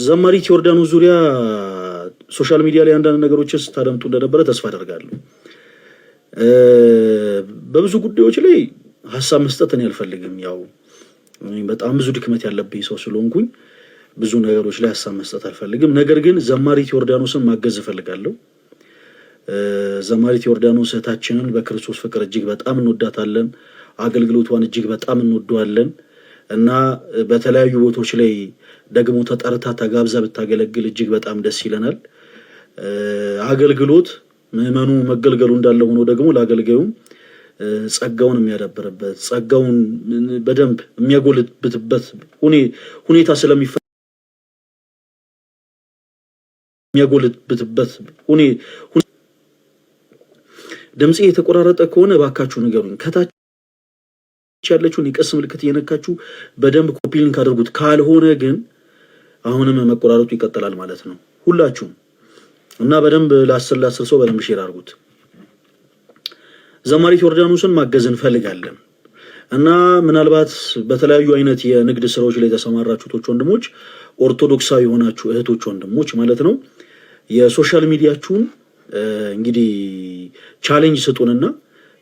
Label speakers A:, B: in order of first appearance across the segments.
A: ዘማሪት ዮርዳኖስ ዙሪያ ሶሻል ሚዲያ ላይ አንዳንድ ነገሮችን ስታደምጡ እንደነበረ ተስፋ አደርጋለሁ። በብዙ ጉዳዮች ላይ ሐሳብ መስጠት እኔ አልፈልግም። ያው በጣም ብዙ ድክመት ያለብኝ ሰው ስለሆንኩኝ ብዙ ነገሮች ላይ ሐሳብ መስጠት አልፈልግም። ነገር ግን ዘማሪት ዮርዳኖስን ማገዝ እፈልጋለሁ። ዘማሪት ዮርዳኖስ እህታችንን በክርስቶስ ፍቅር እጅግ በጣም እንወዳታለን። አገልግሎቷን እጅግ በጣም እንወደዋለን እና በተለያዩ ቦታዎች ላይ ደግሞ ተጠርታ ተጋብዛ ብታገለግል እጅግ በጣም ደስ ይለናል። አገልግሎት ምዕመኑ መገልገሉ እንዳለ ሆኖ ደግሞ ለአገልጋዩም ጸጋውን የሚያዳብርበት ጸጋውን በደንብ የሚያጎልብትበት ሁኔታ ድምጽ የተቆራረጠ ከሆነ ባካችሁ ንገሩኝ። ከታች ያለችውን የቀስ ምልክት እየነካችሁ በደንብ ኮፒ ሊንክ አድርጉት። ካልሆነ ግን አሁንም መቆራረጡ ይቀጥላል ማለት ነው። ሁላችሁም እና በደንብ ለ10 ሰው በደንብ ሼር አድርጉት። ዘማሪት ዮርዳኖስን ማገዝ እንፈልጋለን እና ምናልባት በተለያዩ አይነት የንግድ ስራዎች ላይ ተሰማራችሁት ወንድሞች፣ ኦርቶዶክሳዊ የሆናችሁ እህቶች ወንድሞች ማለት ነው የሶሻል ሚዲያችሁን እንግዲህ ቻሌንጅ ስጡንና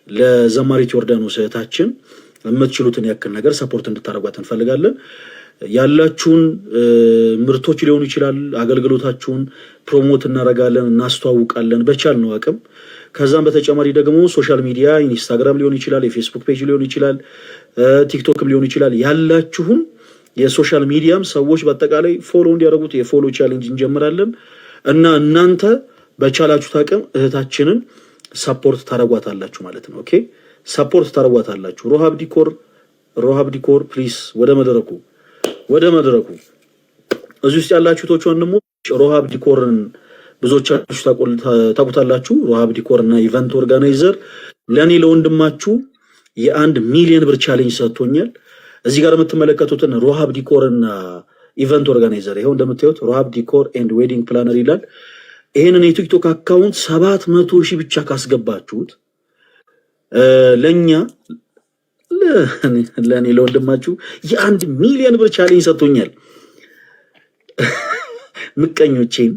A: ለዘማሪት ዮርዳኖስ እህታችን የምትችሉትን ያክል ነገር ሰፖርት እንድታደርጓት እንፈልጋለን። ያላችሁን ምርቶች ሊሆኑ ይችላል፣ አገልግሎታችሁን ፕሮሞት እናረጋለን፣ እናስተዋውቃለን በቻልነው አቅም። ከዛም በተጨማሪ ደግሞ ሶሻል ሚዲያ ኢንስታግራም ሊሆን ይችላል፣ የፌስቡክ ፔጅ ሊሆን ይችላል፣ ቲክቶክም ሊሆን ይችላል። ያላችሁን የሶሻል ሚዲያም ሰዎች በአጠቃላይ ፎሎ እንዲያደርጉት የፎሎ ቻሌንጅ እንጀምራለን እና እናንተ በቻላችሁት አቅም እህታችንን ሰፖርት ታረጓታላችሁ ማለት ነው። ኦኬ ሰፖርት ታረጓታላችሁ። ሮሃብ ዲኮር ፕሊስ ወደ መድረኩ እዚህ ውስጥ ያላችሁት ወንድሞች ሮሃብ ዲኮርን ብዙዎቻችሁ ታውቁታላችሁ። ሮሃብ ዲኮር እና ኢቨንት ኦርጋናይዘር ለኔ ለወንድማችሁ የ1 ሚሊዮን ብር ቻሌንጅ ሰጥቶኛል። እዚህ ጋር የምትመለከቱትን ሮሃብ ዲኮር እና ኢቨንት ኦርጋናይዘር ይሄው እንደምታዩት ሮሃብ ዲኮር ኤንድ ዌዲንግ ፕላነር ይላል። ይሄንን የቲክቶክ አካውንት 700,000 ብቻ ካስገባችሁት ለኔ ለወንድማችሁ የ1 ሚሊዮን ብር ቻሌንጅ ሰጥቶኛል። ምቀኞቼን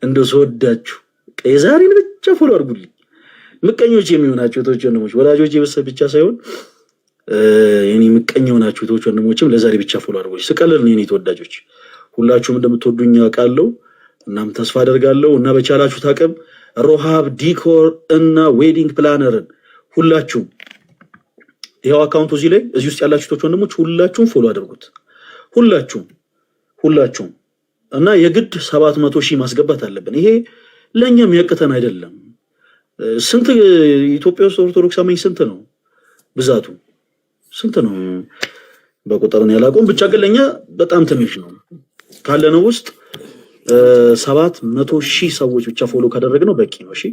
A: እንደው ሰወዳችሁ የዛሬን ብቻ ፎሎ አድርጉልኝ። ምቀኞቼ የሚሆናችሁ እህቶች ወንድሞች፣ ወላጆቼ ብቻ ሳይሆን የኔ ምቀኛ ሆናችሁ እህቶች ወንድሞችም ለዛሬ ብቻ ፎሎ አድርጉልኝ። ስቀልል ነው የኔ ተወዳጆች፣ ሁላችሁም እንደምትወዱኝ አውቃለሁ። እናም ተስፋ አደርጋለሁ እና በቻላችሁት አቅም ሮሃብ ዲኮር እና ዌዲንግ ፕላነርን ሁላችሁም ይሄው አካውንቱ እዚህ ውስጥ ያላችሁት ወንድሞች ሁላችሁም ፎሎ አድርጉት። ሁላችሁም እና የግድ 700,000 ማስገባት አለብን። ይሄ ለኛ የሚያቅተን አይደለም። ስንት ኢትዮጵያ ውስጥ ኦርቶዶክስ አማኝ ስንት ነው? ብዛቱ ስንት ነው? በቁጥር ነው ያላቆም። ብቻ ግን ለኛ በጣም ትንሽ ነው። ካለነው ውስጥ 700,000 ሰዎች ብቻ ፎሎ ካደረግነው በቂ ነው። እሺ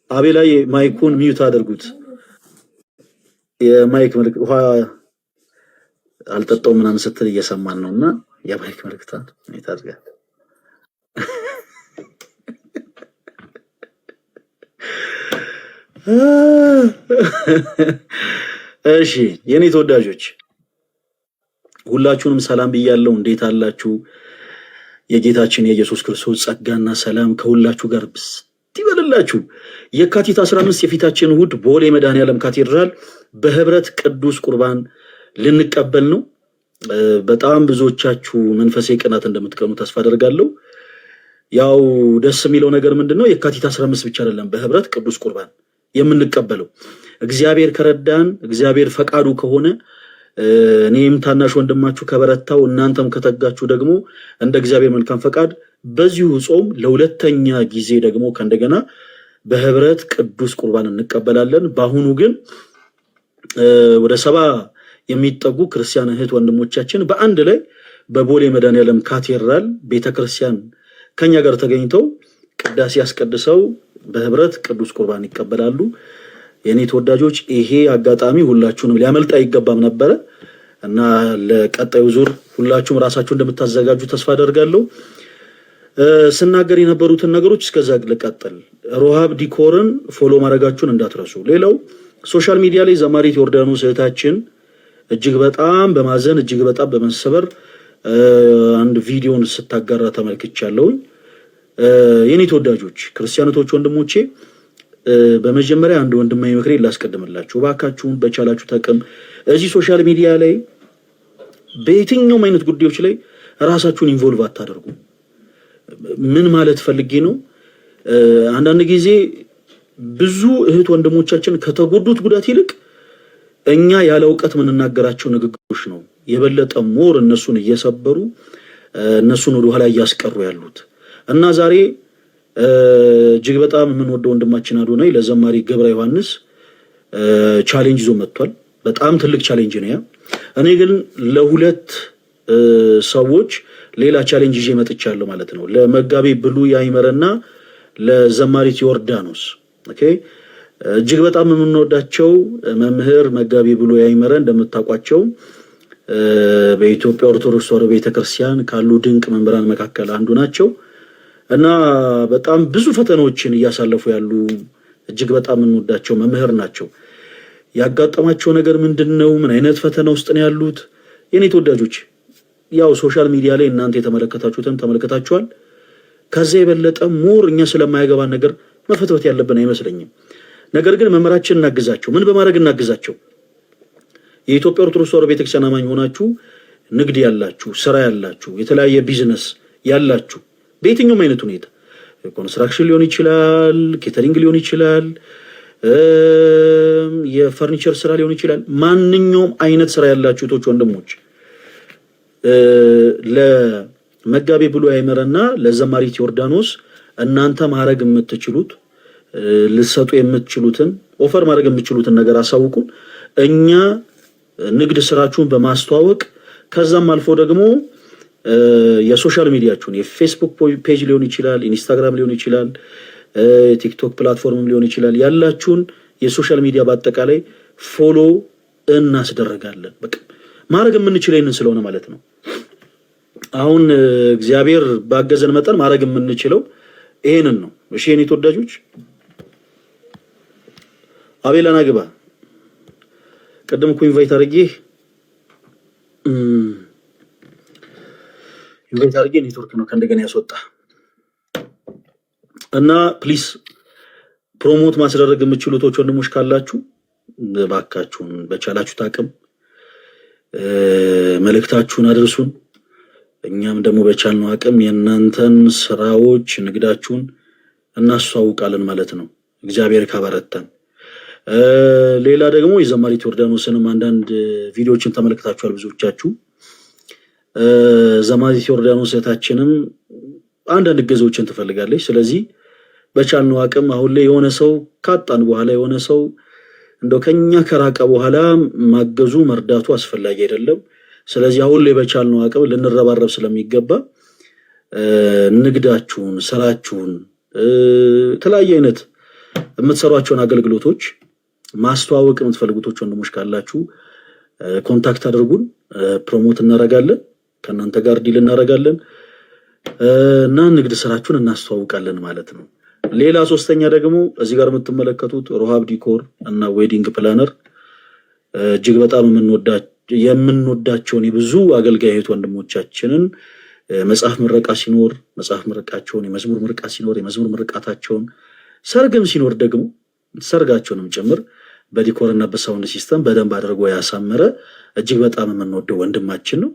A: አቤላይ ማይኩን ሚዩት አድርጉት። የማይክ መልክ ውሃ አልጠጣው ምናምን ስትል እየሰማን ነውና የማይክ መልክታ ሚዩት አድርጋ። እሺ የኔ ተወዳጆች ሁላችሁንም ሰላም ብያለሁ። እንዴት አላችሁ? የጌታችን የኢየሱስ ክርስቶስ ጸጋና ሰላም ከሁላችሁ ጋር ይበልላችሁ። የካቲት 15 የፊታችን እሑድ ቦሌ መድኃኔዓለም ካቴድራል በህብረት ቅዱስ ቁርባን ልንቀበል ነው። በጣም ብዙዎቻችሁ መንፈሳዊ ቅናት እንደምትቀኑ ተስፋ አደርጋለሁ። ያው ደስ የሚለው ነገር ምንድነው? የካቲት 15 ብቻ አይደለም በህብረት ቅዱስ ቁርባን የምንቀበለው። እግዚአብሔር ከረዳን፣ እግዚአብሔር ፈቃዱ ከሆነ እኔም ታናሽ ወንድማችሁ ከበረታው እናንተም ከተጋችሁ ደግሞ እንደ እግዚአብሔር መልካም ፈቃድ በዚሁ ጾም ለሁለተኛ ጊዜ ደግሞ ከእንደገና በህብረት ቅዱስ ቁርባን እንቀበላለን። በአሁኑ ግን ወደ 70 የሚጠጉ ክርስቲያን እህት ወንድሞቻችን በአንድ ላይ በቦሌ መድኃኔዓለም ካቴድራል ቤተክርስቲያን ከኛ ጋር ተገኝተው ቅዳሴ ያስቀድሰው በህብረት ቅዱስ ቁርባን ይቀበላሉ። የኔ ተወዳጆች ይሄ አጋጣሚ ሁላችሁንም ሊያመልጥ አይገባም ነበር እና ለቀጣዩ ዙር ሁላችሁም ራሳችሁ እንደምታዘጋጁ ተስፋ አደርጋለሁ። ስናገር የነበሩትን ነገሮች እስከዛ ልቀጥል። ሮሃብ ዲኮርን ፎሎ ማድረጋችሁን እንዳትረሱ። ሌላው ሶሻል ሚዲያ ላይ ዘማሪት ዮርዳኖስ እህታችን እጅግ በጣም በማዘን እጅግ በጣም በመሰበር አንድ ቪዲዮን ስታጋራ ተመልክቻለሁ። የኔ ተወዳጆች ክርስቲያኖች ወንድሞቼ በመጀመሪያ አንድ ወንድማዊ ምክሬ ላስቀድምላችሁ። እባካችሁን በቻላችሁ ተቀም እዚህ ሶሻል ሚዲያ ላይ በየትኛውም አይነት ጉዳዮች ላይ ራሳችሁን ኢንቮልቭ አታደርጉ። ምን ማለት ፈልጌ ነው? አንዳንድ ጊዜ ብዙ እህት ወንድሞቻችን ከተጎዱት ጉዳት ይልቅ እኛ ያለ ዕውቀት የምንናገራቸው ንግግሮች ነው የበለጠ ሞር እነሱን እየሰበሩ እነሱን ወደ ኋላ እያስቀሩ ያሉት። እና ዛሬ እጅግ በጣም የምንወደው ወንድማችን አዶናይ ለዘማሪ ገብረ ዮሐንስ ቻሌንጅ ይዞ መጥቷል። በጣም ትልቅ ቻሌንጅ ነው ያ። እኔ ግን ለሁለት ሰዎች ሌላ ቻሌንጅ ይዤ መጥቻለሁ ማለት ነው። ለመጋቤ ብሉይ አይመረና ለዘማሪት ዮርዳኖስ። ኦኬ እጅግ በጣም የምንወዳቸው መምህር መጋቤ ብሉይ አይመረ እንደምታውቋቸው በኢትዮጵያ ኦርቶዶክስ ተዋሕዶ ቤተክርስቲያን ካሉ ድንቅ መምህራን መካከል አንዱ ናቸው እና በጣም ብዙ ፈተናዎችን እያሳለፉ ያሉ እጅግ በጣም የምንወዳቸው መምህር ናቸው። ያጋጠማቸው ነገር ምንድነው? ምን አይነት ፈተና ውስጥ ነው ያሉት? የኔ ተወዳጆች ያው ሶሻል ሚዲያ ላይ እናንተ የተመለከታችሁትን ተመልከታችኋል። ከዛ የበለጠ ሞር እኛ ስለማያገባን ነገር መፈትፈት ያለብን አይመስለኝም። ነገር ግን መምህራችን እናግዛቸው። ምን በማድረግ እናግዛቸው? የኢትዮጵያ ኦርቶዶክስ ተዋሕዶ ቤተክርስቲያን አማኝ ሆናችሁ ንግድ ያላችሁ፣ ስራ ያላችሁ፣ የተለያየ ቢዝነስ ያላችሁ በየትኛውም አይነት ሁኔታ ኮንስትራክሽን ሊሆን ይችላል፣ ኬተሪንግ ሊሆን ይችላል፣ የፈርኒቸር ስራ ሊሆን ይችላል። ማንኛውም አይነት ስራ ያላችሁ እህቶች ወንድሞች ለመጋቤ ብሉይ አይመረና ለዘማሪት ዮርዳኖስ እናንተ ማድረግ የምትችሉት ልሰጡ የምትችሉትን ኦፈር ማድረግ የምትችሉትን ነገር አሳውቁን። እኛ ንግድ ስራችሁን በማስተዋወቅ ከዛም አልፎ ደግሞ የሶሻል ሚዲያችሁን የፌስቡክ ፔጅ ሊሆን ይችላል፣ ኢንስታግራም ሊሆን ይችላል፣ ቲክቶክ ፕላትፎርምም ሊሆን ይችላል። ያላችሁን የሶሻል ሚዲያ በአጠቃላይ ፎሎ እናስደረጋለን። በቃ ማድረግ የምንችለው ይህንን ስለሆነ ማለት ነው። አሁን እግዚአብሔር ባገዘን መጠን ማድረግ የምንችለው ይሄንን ነው። እሺ የኔ ተወዳጆች አቤላና ግባ ቀደም እኮ ኢንቫይት አድርጌ ኔትወርክ ነው ከእንደገና ያስወጣ እና ፕሊስ ፕሮሞት ማስደረግ የምትችሉት ወንድሞች ካላችሁ ባካችሁን በቻላችሁ ታቅም መልእክታችሁን አድርሱን። እኛም ደግሞ በቻልነው አቅም የእናንተን ስራዎች ንግዳችሁን እናስተዋውቃለን ማለት ነው፣ እግዚአብሔር ካበረታን። ሌላ ደግሞ የዘማሪት ዮርዳኖስንም አንዳንድ ቪዲዮዎችን ተመልክታችኋል ብዙዎቻችሁ። ዘማሪት ዮርዳኖስ እህታችንም አንዳንድ እገዛዎችን ትፈልጋለች። ስለዚህ በቻልነው አቅም አሁን ላይ የሆነ ሰው ካጣን በኋላ የሆነ ሰው እንደው ከኛ ከራቀ በኋላ ማገዙ መርዳቱ አስፈላጊ አይደለም። ስለዚህ አሁን ላይ በቻልነው አቅም ልንረባረብ ስለሚገባ ንግዳችሁን፣ ስራችሁን፣ የተለያየ አይነት የምትሰሯቸውን አገልግሎቶች ማስተዋወቅ የምትፈልጉት ወንድሞች ካላችሁ ኮንታክት አድርጉን። ፕሮሞት እናደርጋለን፣ ከእናንተ ጋር ዲል እናደርጋለን እና ንግድ ስራችሁን እናስተዋውቃለን ማለት ነው። ሌላ ሶስተኛ ደግሞ እዚህ ጋር የምትመለከቱት ሮሃብ ዲኮር እና ዌዲንግ ፕላነር እጅግ በጣም የምንወዳቸውን የብዙ አገልጋይ እህት ወንድሞቻችንን መጽሐፍ ምረቃ ሲኖር መጽሐፍ ምረቃቸውን፣ የመዝሙር ምርቃ ሲኖር የመዝሙር ምርቃታቸውን፣ ሰርግም ሲኖር ደግሞ ሰርጋቸውንም ጭምር በዲኮርና በሳውንድ ሲስተም በደንብ አድርጎ ያሳመረ እጅግ በጣም የምንወደው ወንድማችን ነው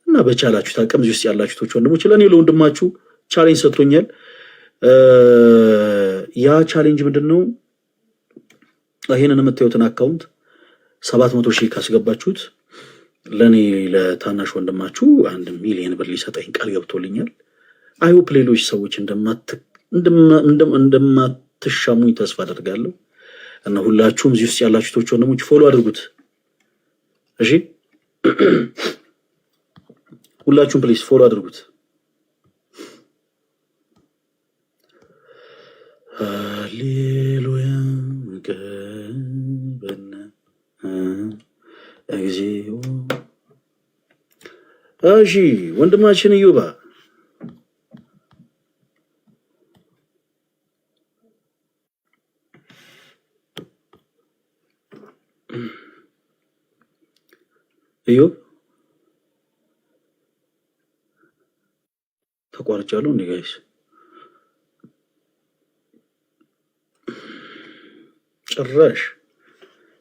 A: እና በቻላችሁ ታቅም እዚህ ውስጥ ያላችሁት ወንድሞች ለኔ ለወንድማችሁ ቻሌንጅ ሰጥቶኛል። ያ ቻሌንጅ ምንድነው? ይሄንን የምታዩትን አካውንት 700,000 ካስገባችሁት ለኔ ለታናሽ ወንድማችሁ 1 ሚሊዮን ብር ሊሰጠኝ ቃል ገብቶልኛል። አይሆፕ ሌሎች ሰዎች እንደማትሻሙኝ ተስፋ አደርጋለሁ እና ሁላችሁም እዚህ ውስጥ ያላችሁት ወንድሞች ፎሎ አድርጉት። እሺ ሁላችሁም ፕሊዝ ፎሎ አድርጉት። ሃሌሉያ ገበነ እግዚኦ። እሺ ወንድማችን እዩባ እዩ ተቋርጫለሁ እንዴ ጋይስ?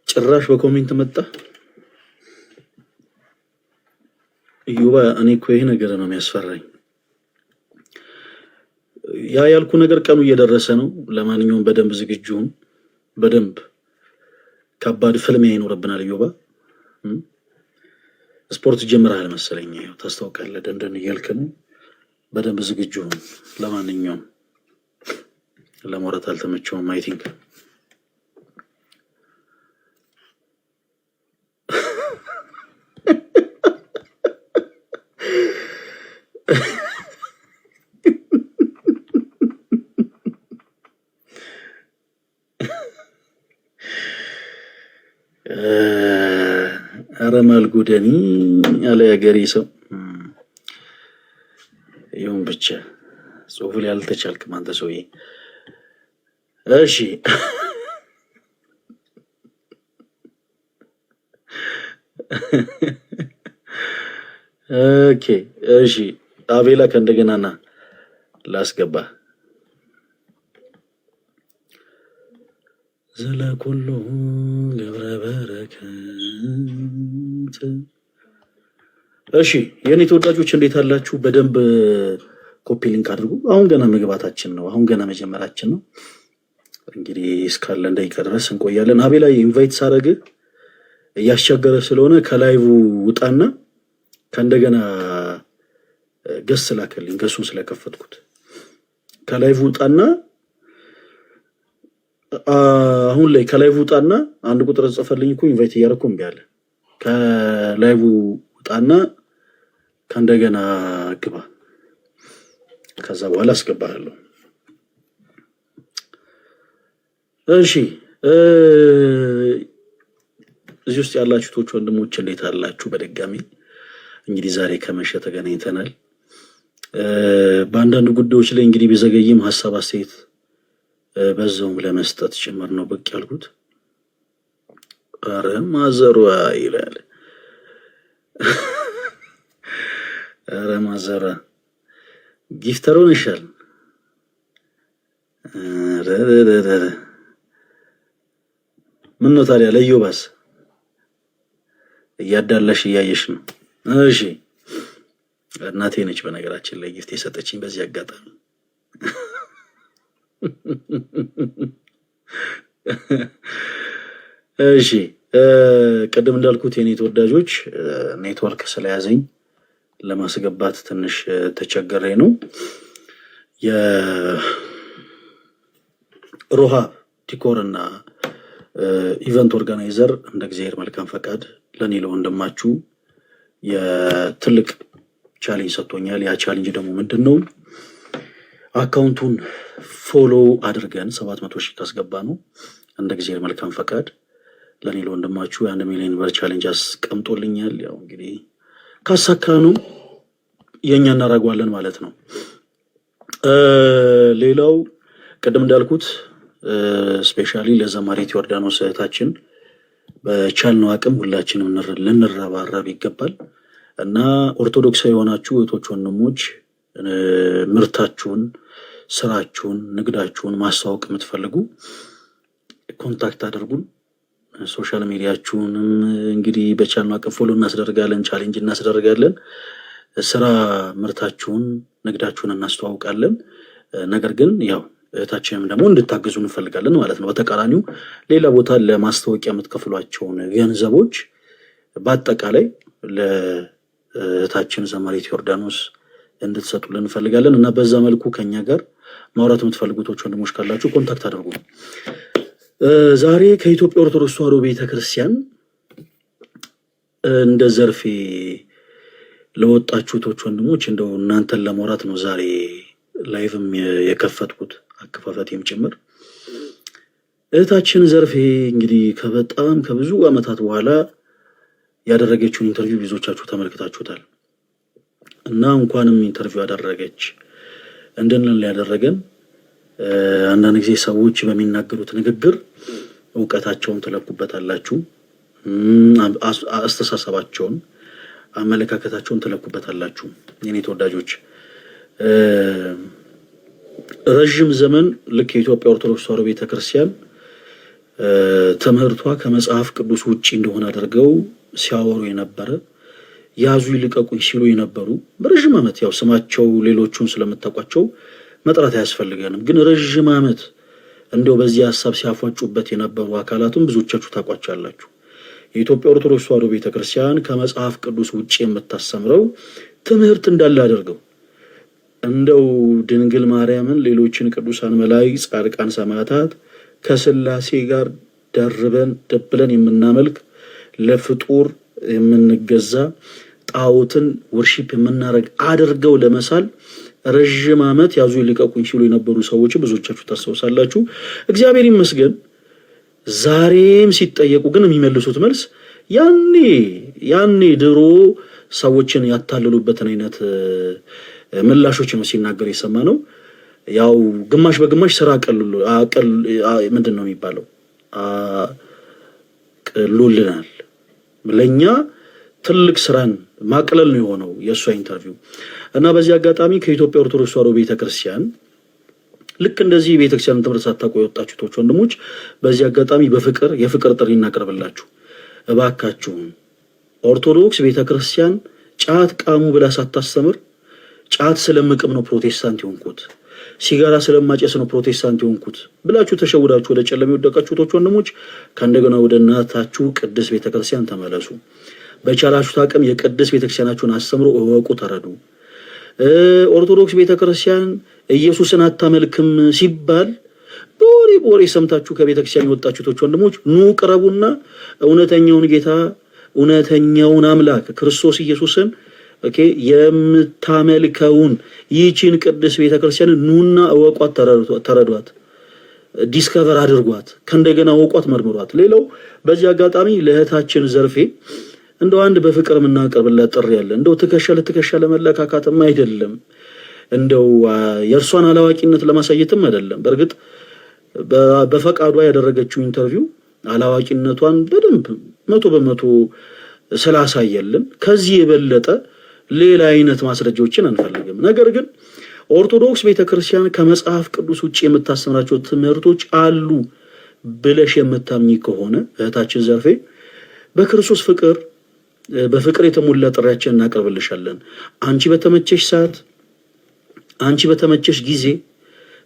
A: ጭራሽ በኮሜንት መጣ። እዩባ እኔ እኮ ይሄ ነገር ነው የሚያስፈራኝ። ያ ያልኩ ነገር ቀኑ እየደረሰ ነው። ለማንኛውም በደንብ ዝግጁን፣ በደንብ ከባድ ፍልሚያ ይኖርብናል። እዩባ ስፖርት ጀምረሃል መሰለኝ፣ ያው ታስታውቃለህ። ደንደን እያልክ ነው። በደንብ ዝግጁን። ለማንኛውም ለማውራት አልተመቸውም አይ ቲንክ አረማል ጉደኒ ያለ ያገሪ ሰው ይሁን ብቻ ጽሁፍ ላይ አልተቻልክም አንተ ሰውዬ። እሺ ኦኬ እሺ አቤላ ከእንደገናና ላስገባ ዘለኩሉ ገብረ በረከት። እሺ የኔ ተወዳጆች እንዴት አላችሁ? በደንብ ኮፒ ሊንክ አድርጉ። አሁን ገና መግባታችን ነው። አሁን ገና መጀመራችን ነው። እንግዲህ እስካለን ደቂቃ ድረስ እንቆያለን። አቤላ ኢንቫይት ሳረግ እያስቸገረ ስለሆነ ከላይቭ ውጣና ከእንደገና ገስ ላከልኝ። ገሱን ስለከፈትኩት ከላይቭ ውጣና አሁን ላይ ከላይቭ ውጣና አንድ ቁጥር ጽፈልኝ እኮ ኢንቫይት እያደረኩ እምቢ አለ። ከላይቭ ውጣና ከእንደገና ግባ። ከዛ በኋላ አስገባለሁ። እሺ እዚህ ውስጥ ያላችሁት ወንድሞች እንዴት አላችሁ? በድጋሚ እንግዲህ ዛሬ ከመሸ ተገናኝተናል። በአንዳንድ ጉዳዮች ላይ እንግዲህ ቢዘገይም ሀሳብ አስተያየት በዛውም ለመስጠት ጭምር ነው ብቅ ያልኩት። አረ ማዘሯ ይላል። አረ ማዘሯ ጊፍተር ሆነሻል። ምን ነው ታዲያ ለዮባስ እያዳላሽ እያየሽ ነው? እሺ እናቴ ነች በነገራችን ላይ ጊፍት የሰጠችኝ በዚህ አጋጣሚ። እሺ ቅድም እንዳልኩት የኔ ተወዳጆች ኔትወርክ ስለያዘኝ ለማስገባት ትንሽ ተቸገረ ነው። የሮሃ ዲኮር እና ኢቨንት ኦርጋናይዘር እንደ እግዚአብሔር መልካም ፈቃድ ለኔ ለወንድማችሁ የትልቅ ቻሌንጅ ሰጥቶኛል። ያ ቻሌንጅ ደግሞ ምንድነው? አካውንቱን ፎሎ አድርገን 700,000 ካስገባ ነው እንደ እግዚአብሔር መልካም ፈቃድ ለኔ ለወንድማችሁ የ1 ሚሊዮን ብር ቻሌንጅ አስቀምጦልኛል። ያው እንግዲህ ካሳካኑ የኛ እናደርገዋለን ማለት ነው። ሌላው ቅድም እንዳልኩት ስፔሻሊ ለዘማሪት ዮርዳኖስ እህታችን በቻልነው አቅም ሁላችንም ልንረባረብ ይገባል እና ኦርቶዶክሳዊ የሆናችሁ እህቶች ወንድሞች ምርታችሁን፣ ስራችሁን፣ ንግዳችሁን ማስተዋወቅ የምትፈልጉ ኮንታክት አድርጉን። ሶሻል ሚዲያችሁንም እንግዲህ በቻልነው አቅም ፎሎ እናስደርጋለን፣ ቻሌንጅ እናስደርጋለን። ስራ ምርታችሁን፣ ንግዳችሁን እናስተዋውቃለን። ነገር ግን ያው እህታችንም ደግሞ እንድታግዙ እንፈልጋለን ማለት ነው። በተቃራኒው ሌላ ቦታ ለማስታወቂያ የምትከፍሏቸውን ገንዘቦች በአጠቃላይ ለእህታችን ዘማሪት ዮርዳኖስ እንድትሰጡልን እንፈልጋለን እና በዛ መልኩ ከኛ ጋር ማውራት የምትፈልጉት ወንድሞች ካላችሁ ኮንታክት አድርጉ። ዛሬ ከኢትዮጵያ ኦርቶዶክስ ተዋሕዶ ቤተክርስቲያን እንደ ዘርፌ ለወጣችሁት ወንድሞች እንደው እናንተን ለማውራት ነው ዛሬ ላይቭም የከፈትኩት አከፋፈቴም ጭምር። እህታችን ዘርፌ እንግዲህ ከበጣም ከብዙ ዓመታት በኋላ ያደረገችውን ኢንተርቪው ብዙዎቻችሁ ተመልክታችሁታል እና እንኳንም ኢንተርቪው ያደረገች እንደነን ያደረገን አንዳንድ ጊዜ ሰዎች በሚናገሩት ንግግር ዕውቀታቸውን ትለኩበታላችሁ፣ አስተሳሰባቸውን፣ አመለካከታቸውን ትለኩበታላችሁ። የኔ ተወዳጆች ረጅም ዘመን ልክ የኢትዮጵያ ኦርቶዶክስ ተዋሕዶ ቤተክርስቲያን ትምህርቷ ከመጽሐፍ ቅዱስ ውጪ እንደሆነ አድርገው ሲያወሩ የነበረ ያዙ ይልቀቁኝ ሲሉ የነበሩ በረጅም ዓመት ያው ስማቸው ሌሎቹን ስለምታውቋቸው መጥራት አያስፈልገንም፣ ግን ረጅም ዓመት እንደው በዚህ ሐሳብ ሲያፏጩበት የነበሩ አካላቱም ብዙዎቻችሁ ታውቋቸዋላችሁ። የኢትዮጵያ ኦርቶዶክስ ተዋሕዶ ቤተክርስቲያን ከመጽሐፍ ቅዱስ ውጪ የምታስተምረው ትምህርት እንዳለ አድርገው እንደው ድንግል ማርያምን ሌሎችን ቅዱሳን መላእክት፣ ጻድቃን፣ ሰማዕታት ከስላሴ ጋር ደብለን የምናመልክ ለፍጡር የምንገዛ ጣዖትን ወርሺፕ የምናረግ አድርገው ለመሳል ረጅም ዓመት ያዙ ይልቀቁኝ ሲሉ የነበሩ ሰዎች ብዙዎቻችሁ ታስታውሳላችሁ። እግዚአብሔር ይመስገን ዛሬም ሲጠየቁ ግን የሚመልሱት መልስ ያኔ ድሮ ሰዎችን ያታለሉበትን አይነት ምላሾች ነው ሲናገር የሰማ ነው። ያው ግማሽ በግማሽ ስራ ምንድን ነው የሚባለው ቅሉልናል። ለኛ ትልቅ ስራን ማቅለል ነው የሆነው የእሷ ኢንተርቪው። እና በዚህ አጋጣሚ ከኢትዮጵያ ኦርቶዶክስ ተዋሕዶ ቤተክርስቲያን ልክ እንደዚህ ቤተክርስቲያን ትምህርት ሳታውቁ የወጣችሁ ቶች ወንድሞች በዚህ አጋጣሚ የፍቅር ጥሪ እናቀርብላችሁ። እባካችሁን ኦርቶዶክስ ቤተክርስቲያን ጫት ቃሙ ብላ ሳታስተምር ጫት ስለምቅም ነው ፕሮቴስታንት የሆንኩት፣ ሲጋራ ስለማጨስ ነው ፕሮቴስታንት የሆንኩት ብላችሁ ተሸውዳችሁ ወደ ጨለማ የወደቃችሁ ቶች ወንድሞች ከእንደገና ወደ እናታችሁ ቅድስት ቤተክርስቲያን ተመለሱ። በቻላችሁት አቅም የቅድስት ቤተክርስቲያናችሁን አስተምሮ እወቁ፣ ተረዱ። ኦርቶዶክስ ቤተክርስቲያን ኢየሱስን አታመልክም ሲባል በወሬ ሰምታችሁ ከቤተክርስቲያን የወጣችሁ ቶች ወንድሞች ኑ ቅረቡና እውነተኛውን ጌታ እውነተኛውን አምላክ ክርስቶስ ኢየሱስን የምታመልከውን ይህችን ቅድስት ቤተክርስቲያን ኑና እወቋት፣ ተረዷት፣ ዲስከቨር አድርጓት፣ ከእንደገና እወቋት፣ መርምሯት። ሌላው በዚህ አጋጣሚ ለእህታችን ዘርፌ እንደው አንድ በፍቅር የምናቀርብላት ጥሪ ያለ እንደው ትከሻ ለትከሻ ለመለካካትም አይደለም፣ እንደው የእርሷን አላዋቂነት ለማሳየትም አይደለም። በእርግጥ በፈቃዷ ያደረገችው ኢንተርቪው አላዋቂነቷን በደንብ 100% ስላሳየልን ከዚህ የበለጠ ሌላ አይነት ማስረጃዎችን አንፈልግም። ነገር ግን ኦርቶዶክስ ቤተክርስቲያን ከመጽሐፍ ቅዱስ ውጪ የምታስተምራቸው ትምህርቶች አሉ ብለሽ የምታምኚ ከሆነ እህታችን ዘርፌ በክርስቶስ በፍቅር የተሞላ ጥሪያችንን እናቀርብልሻለን። አንቺ በተመቸሽ ሰዓት፣ አንቺ በተመቸሽ ጊዜ፣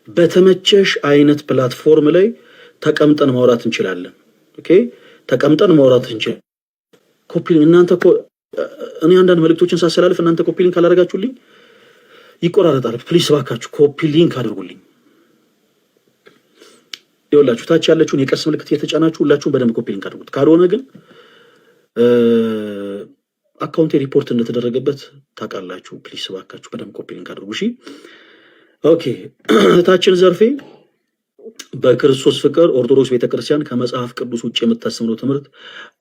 A: በተመቸሽ አይነት ፕላትፎርም ላይ ተቀምጠን ማውራት እንችላለን። ተቀምጠን ማውራት እንችላለን። እናንተ እኔ አንዳንድ መልእክቶችን ሳስተላልፍ እናንተ ኮፒ ሊንክ ካላደረጋችሁልኝ ይቆራረጣል። ፕሊስ እባካችሁ ኮፒ ሊንክ አድርጉልኝ። ይኸውላችሁ ታች ያለችውን የቀስ ምልክት እየተጫናችሁ ሁላችሁም በደንብ ኮፒ ሊንክ አድርጉት። ካልሆነ ግን አካውንቴ ሪፖርት እንደተደረገበት ታውቃላችሁ። ፕሊስ እባካችሁ በደንብ ኮፒ ሊንክ አድርጉ። እሺ ኦኬ። እህታችን ዘርፌ በክርስቶስ ፍቅር ኦርቶዶክስ ቤተክርስቲያን ከመጽሐፍ ቅዱስ ውጭ የምታስተምረው ትምህርት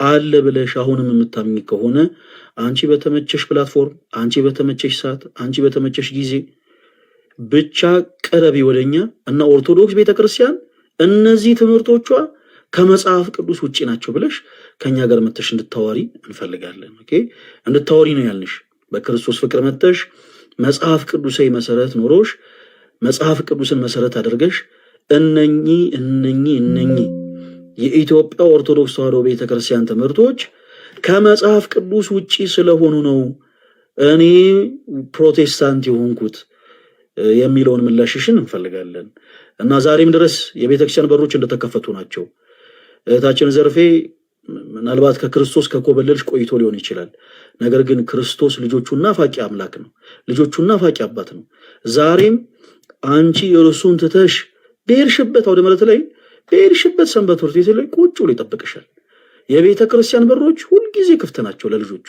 A: አለ ብለሽ አሁንም የምታምኚ ከሆነ አንቺ በተመቸሽ ፕላትፎርም፣ አንቺ በተመቸሽ ሰዓት፣ አንቺ በተመቸሽ ጊዜ ብቻ ቀረቢ ወደኛ እና ኦርቶዶክስ ቤተክርስቲያን እነዚህ ትምህርቶቿ ከመጽሐፍ ቅዱስ ውጭ ናቸው ብለሽ ከኛ ጋር መተሽ እንድታወሪ እንፈልጋለን። እንድታወሪ ነው ያልንሽ። በክርስቶስ ፍቅር መተሽ መጽሐፍ ቅዱሳዊ መሰረት ኖሮሽ መጽሐፍ ቅዱስን መሰረት አድርገሽ እነኚህ የኢትዮጵያ ኦርቶዶክስ ተዋሕዶ ቤተክርስቲያን ትምህርቶች ከመጽሐፍ ቅዱስ ውጪ ስለሆኑ ነው እኔ ፕሮቴስታንት የሆንኩት የሚለውን ምላሽሽን እንፈልጋለን እና ዛሬም ድረስ የቤተክርስቲያን በሮች እንደተከፈቱ ናቸው። እህታችን ዘርፌ ምናልባት ከክርስቶስ ከኮበለልሽ ቆይቶ ሊሆን ይችላል። ነገር ግን ክርስቶስ ልጆቹና ናፋቂ አምላክ ነው፣ ልጆቹና ናፋቂ አባት ነው። ዛሬም አንቺ እርሱን ትተሽ በሄድሽበት አውደ ምሕረት ላይ በሄድሽበት ሰንበት ትምህርት ቤት ላይ ቁጭ ብሎ ይጠብቅሻል። የቤተ ክርስቲያን በሮች ሁልጊዜ ክፍት ናቸው ለልጆቿ።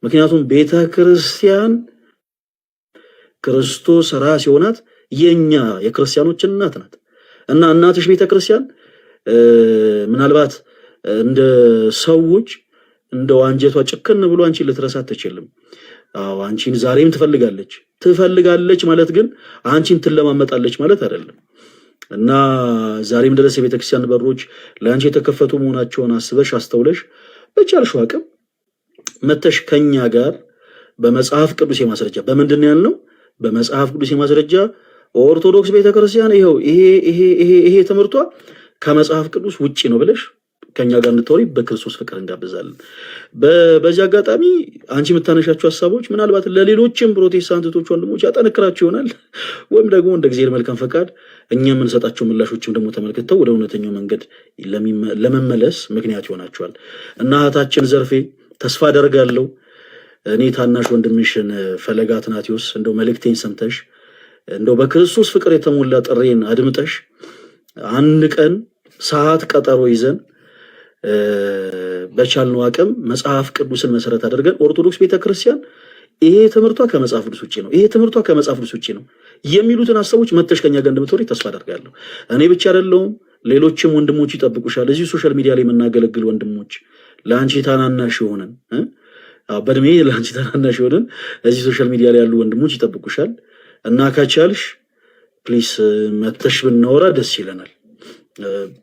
A: ምክንያቱም ቤተ ክርስቲያን ክርስቶስ ራስ የሆናት የኛ የክርስቲያኖች እናት ናት እና እናትሽ ቤተ ክርስቲያን ምናልባት እንደ ሰዎች እንደ አንጀቷ ጭክን ብሎ አንቺን ልትረሳት ትችልም። አንቺን ዛሬም ትፈልጋለች ማለት ግን አንቺን ትለማመጣለች ማለት አይደለም። እና ዛሬም ድረስ የቤተክርስቲያን በሮች ለአንቺ የተከፈቱ መሆናቸውን አስበሽ አስተውለሽ በቻልሽው አቅም መተሽ ከኛ ጋር በመጽሐፍ ቅዱስ የማስረጃ በምንድን ያልነው በመጽሐፍ ቅዱስ ማስረጃ ኦርቶዶክስ ቤተክርስቲያን ይሄው ይሄ ትምህርቷ ከመጽሐፍ ቅዱስ ውጪ ነው ብለሽ ከኛ ጋር እንድትወሪ በክርስቶስ ፍቅር እንጋብዛለን። በዚህ አጋጣሚ አንቺ የምታነሻቸው ሀሳቦች ምናልባት ለሌሎችም ፕሮቴስታንቶች ወንድሞች ያጠነክራቸው ይሆናል፣ ወይም ደግሞ እንደ እግዚአብሔር መልካም ፈቃድ እኛ የምንሰጣቸው ምላሾችም ደግሞ ተመልክተው ወደ እውነተኛው መንገድ ለመመለስ ምክንያት ይሆናቸዋል እና እህታችን ዘርፌ ተስፋ አደርጋለሁ እኔ ታናሽ ወንድምሽን ፈለገ አትናቴዎስ እንደው መልእክቴን ሰምተሽ እንደው በክርስቶስ ፍቅር የተሞላ ጥሬን አድምጠሽ አንድ ቀን ሰዓት ቀጠሮ ይዘን በቻልነው አቅም መጽሐፍ ቅዱስን መሰረት አድርገን ኦርቶዶክስ ቤተክርስቲያን ይሄ ትምህርቷ ከመጽሐፍ ቅዱስ ውጪ ነው፣ ይሄ ትምህርቷ ከመጽሐፍ ቅዱስ ውጪ ነው የሚሉትን ሐሳቦች መተሽ ከኛ ጋር እንደምትወሪ ተስፋ አደርጋለሁ። እኔ ብቻ አይደለሁም፣ ሌሎችም ወንድሞች ይጠብቁሻል። እዚህ ሶሻል ሚዲያ ላይ የምናገለግል ወንድሞች ለአንቺ ታናናሽ ሆነን በእድሜ ለአንቺ ታናናሽ ሆነን እዚህ ሶሻል ሚዲያ ላይ ያሉ ወንድሞች ይጠብቁሻል እና ከቻልሽ ፕሊስ መተሽ ብናወራ ደስ ይለናል።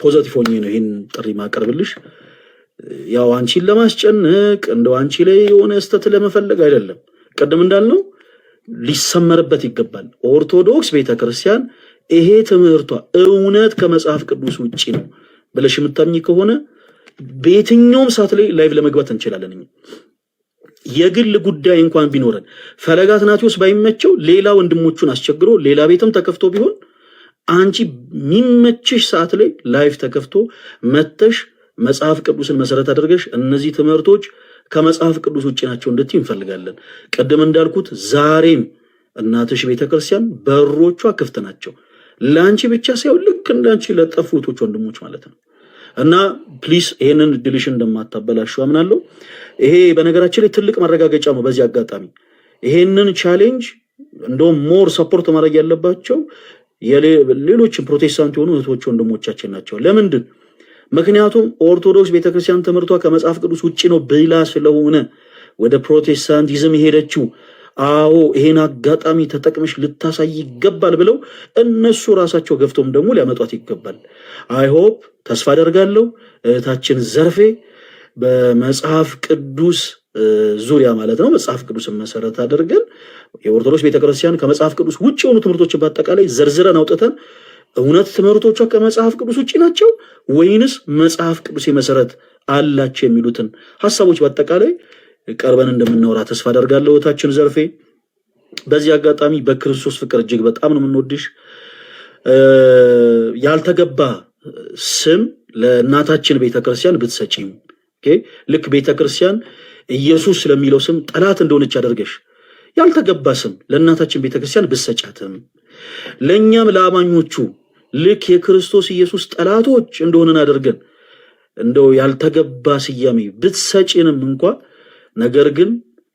A: ፖዚቲቭ ሆኜ ነው ይሄን ጥሪ ማቀርብልሽ። ያው አንቺን ለማስጨነቅ እንደው አንቺ ላይ የሆነ ስተት ለመፈለግ አይደለም። ቀደም እንዳልነው ሊሰመርበት ይገባል። ኦርቶዶክስ ቤተክርስቲያን ይሄ ትምህርቷ እውነት ከመጽሐፍ ቅዱስ ውጪ ነው ብለሽ የምታምኚ ከሆነ በየትኛውም ሰዓት ላይ ላይቭ ለመግባት እንችላለን። የግል ጉዳይ እንኳን ቢኖረን ፈለገ አትናቴዎስ ባይመቸው ሌላ ወንድሞቹን አስቸግሮ ሌላ ቤትም ተከፍቶ ቢሆን አንቺ የሚመችሽ ሰዓት ላይ ላይቭ ተከፍቶ መተሽ መጽሐፍ ቅዱስን መሰረት አድርገሽ እነዚህ ትምህርቶች ከመጽሐፍ ቅዱስ ውጪ ናቸው እንድትይ እንፈልጋለን። ቀደም እንዳልኩት ዛሬም እናትሽ ቤተክርስቲያን በሮቿ ክፍት ናቸው፣ ለአንቺ ብቻ ሳይሆን ልክ እንዳንቺ ለጠፉቶች ወንድሞች ማለት ነው። እና ፕሊስ ይሄንን ድልሽ እንደማታበላሹ አምናለሁ። ይሄ በነገራችን ላይ ትልቅ ማረጋገጫ ነው። በዚህ አጋጣሚ ይሄንን ቻሌንጅ እንደውም ሞር ሰፖርት ማድረግ ያለባቸው ሌሎችም ፕሮቴስታንት የሆኑ እህቶች ወንድሞቻችን ናቸው። ለምንድን? ምክንያቱም ኦርቶዶክስ ቤተክርስቲያን ትምህርቷ ከመጽሐፍ ቅዱስ ውጪ ነው ብላ ስለሆነ ወደ ፕሮቴስታንቲዝም ሄደችው። አዎ ይሄን አጋጣሚ ተጠቅመሽ ልታሳይ ይገባል ብለው እነሱ ራሳቸው ገፍቶም ደግሞ ሊያመጧት ይገባል። አይ ሆፕ ተስፋ አደርጋለሁ እህታችን ዘርፌ በመጽሐፍ ቅዱስ ዙሪያ ማለት ነው መጽሐፍ ቅዱስን መሰረት አድርገን የኦርቶዶክስ ቤተክርስቲያን ከመጽሐፍ ቅዱስ ውጪ የሆኑ ትምህርቶችን በአጠቃላይ ዘርዝረን አውጥተን እውነት ትምህርቶቿ ከመጽሐፍ ቅዱስ ውጪ ናቸው ወይንስ መጽሐፍ ቅዱስ መሰረት አላቸው የሚሉትን ሐሳቦች በአጠቃላይ ቀርበን እንደምናወራ ተስፋ አደርጋለሁ እህታችን ዘርፌ። በዚህ አጋጣሚ በክርስቶስ ፍቅር እጅግ በጣም ነው የምንወድሽ። ያልተገባ ስም ለእናታችን ቤተክርስቲያን ብትሰጪም ልክ ቤተክርስቲያን ኢየሱስ ስለሚለው ስም ጠላት እንደሆነች አድርገሽ ያልተገባ ስም ለእናታችን ቤተክርስቲያን ብትሰጫትም ለኛም ለአማኞቹ ልክ የክርስቶስ ኢየሱስ ጠላቶች እንደሆነን አድርገን እንደው ያልተገባ ስያሜ ብትሰጪንም እንኳን ነገር ግን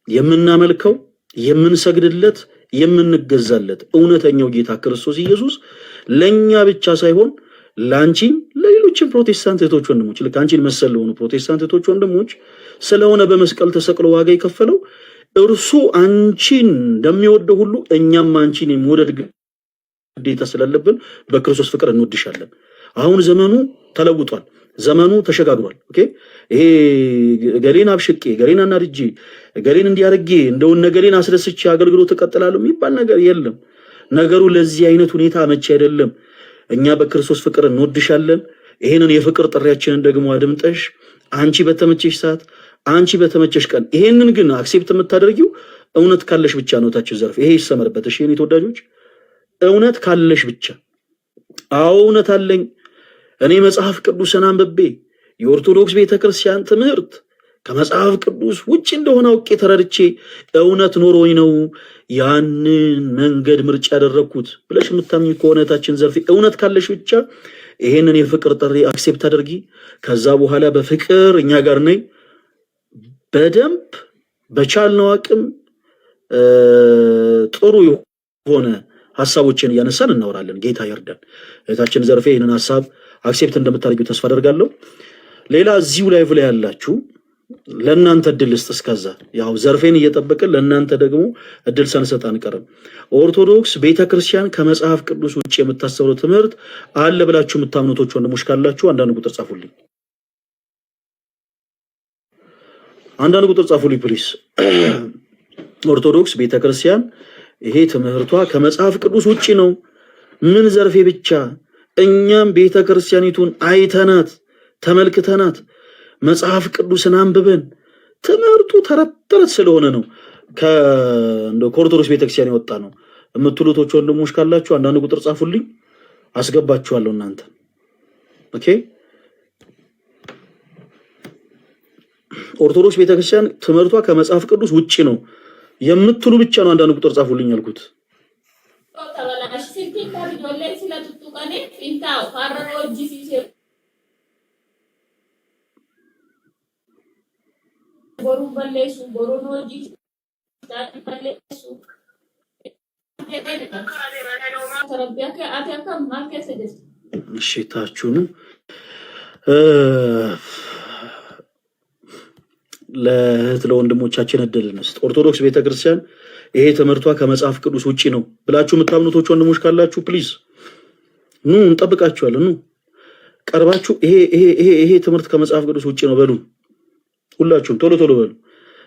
A: የምናመልከው የምንሰግድለት የምንገዛለት እውነተኛው ጌታ ክርስቶስ ኢየሱስ ለኛ ብቻ ሳይሆን ላንቺም ለሌሎችም ፕሮቴስታንት እህቶች ወንድሞች ልክ አንቺን መሰል ለሆኑ ፕሮቴስታንት እህቶች ወንድሞች ስለሆነ በመስቀል ተሰቅሎ ዋጋ የከፈለው እርሱ አንቺን እንደሚወደው ሁሉ እኛም አንቺን የመውደድ ግዴታ ስላለብን በክርስቶስ ፍቅር እንወድሻለን። አሁን ዘመኑ ተለውጧል፣ ዘመኑ ተሸጋግሯል። ይሄ ገሌን አብሽቄ ገሌን አናድጄ ገሌን እንዲያርጌ እንደው ነገሌን አስደስቼ አገልግሎት ተቀጥላለሁ የሚባል ነገር የለም። ነገሩ ለዚህ አይነት ሁኔታ አመቺ አይደለም። እኛ በክርስቶስ ፍቅር እንወድሻለን። ይሄንን የፍቅር ጥሪያችንን ደግሞ አድምጠሽ አንቺ በተመቸሽ ሰዓት አንቺ በተመቸሽ ቀን ይሄንን ግን አክሴፕት የምታደርጊው እውነት ካለሽ ብቻ ነው። ታች ዘርፍ ይሄ ይሰመርበት። እሺ የኔ ተወዳጆች እውነት ካለሽ ብቻ። አዎ እውነት አለኝ እኔ መጽሐፍ ቅዱስን አንብቤ የኦርቶዶክስ ቤተክርስቲያን ትምህርት ከመጽሐፍ ቅዱስ ውጪ እንደሆነ አውቄ ተረድቼ እውነት ኖሮኝ ነው ያንን መንገድ ምርጫ ያደረኩት ብለሽ የምታምኚ ከሆነ ታችን ዘርፍ እውነት ካለሽ ብቻ ይሄንን የፍቅር ጥሪ አክሴፕት አድርጊ። ከዛ በኋላ በፍቅር እኛ ጋር ነይ። በደንብ በቻልነው አቅም ጥሩ የሆነ ሐሳቦችን እያነሳን እናወራለን። ጌታ ይርዳን። እህታችን ዘርፌ ይሄንን ሐሳብ አክሴፕት እንደምታደርጉ ተስፋ አደርጋለሁ። ሌላ እዚሁ ላይቭ ላይ ያላችሁ ለእናንተ እድል ልስጥ። እስከዛ ያው ዘርፌን እየጠበቅን ለእናንተ ደግሞ እድል ሳንሰጥ አንቀርም። ኦርቶዶክስ ቤተክርስቲያን ከመጽሐፍ ቅዱስ ውጪ የምታስተምረው ትምህርት አለ ብላችሁ የምታምኑቶች ወንድሞች ካላችሁ አንዳንድ ቁጥር ጻፉልኝ። አንዳንድ ቁጥር ጻፉልኝ ፕሊስ። ኦርቶዶክስ ቤተክርስቲያን ይሄ ትምህርቷ ከመጽሐፍ ቅዱስ ውጪ ነው። ምን ዘርፌ ብቻ እኛም ቤተ ክርስቲያኒቱን አይተናት ተመልክተናት መጽሐፍ ቅዱስን አንብበን ትምህርቱ ተረት ስለሆነ ነው ከኦርቶዶክስ ቤተክርስቲያን የወጣ ነው የምትሉቶች ወንድሞች ካላችሁ አንዳንድ ቁጥር ጻፉልኝ፣ አስገባችኋለሁ እናንተ። ኦኬ ኦርቶዶክስ ቤተክርስቲያን ትምህርቷ ከመጽሐፍ ቅዱስ ውጪ ነው የምትሉ ብቻ ነው አንዳንድ ቁጥር ጻፉልኝ ያልኩት። እሺ ታችሁ ነው ለወንድሞቻችን እድል እንስጥ። ኦርቶዶክስ ቤተክርስቲያን ይሄ ትምህርቷ ከመጽሐፍ ቅዱስ ውጪ ነው ብላችሁ የምታምኑቶች ወንድሞች ካላችሁ ፕሊዝ ኑ እንጠብቃችኋለን። ኑ ቀርባችሁ ይሄ ትምህርት ከመጽሐፍ ቅዱስ ውጪ ነው በሉ። ሁላችሁም ቶሎ በሉ።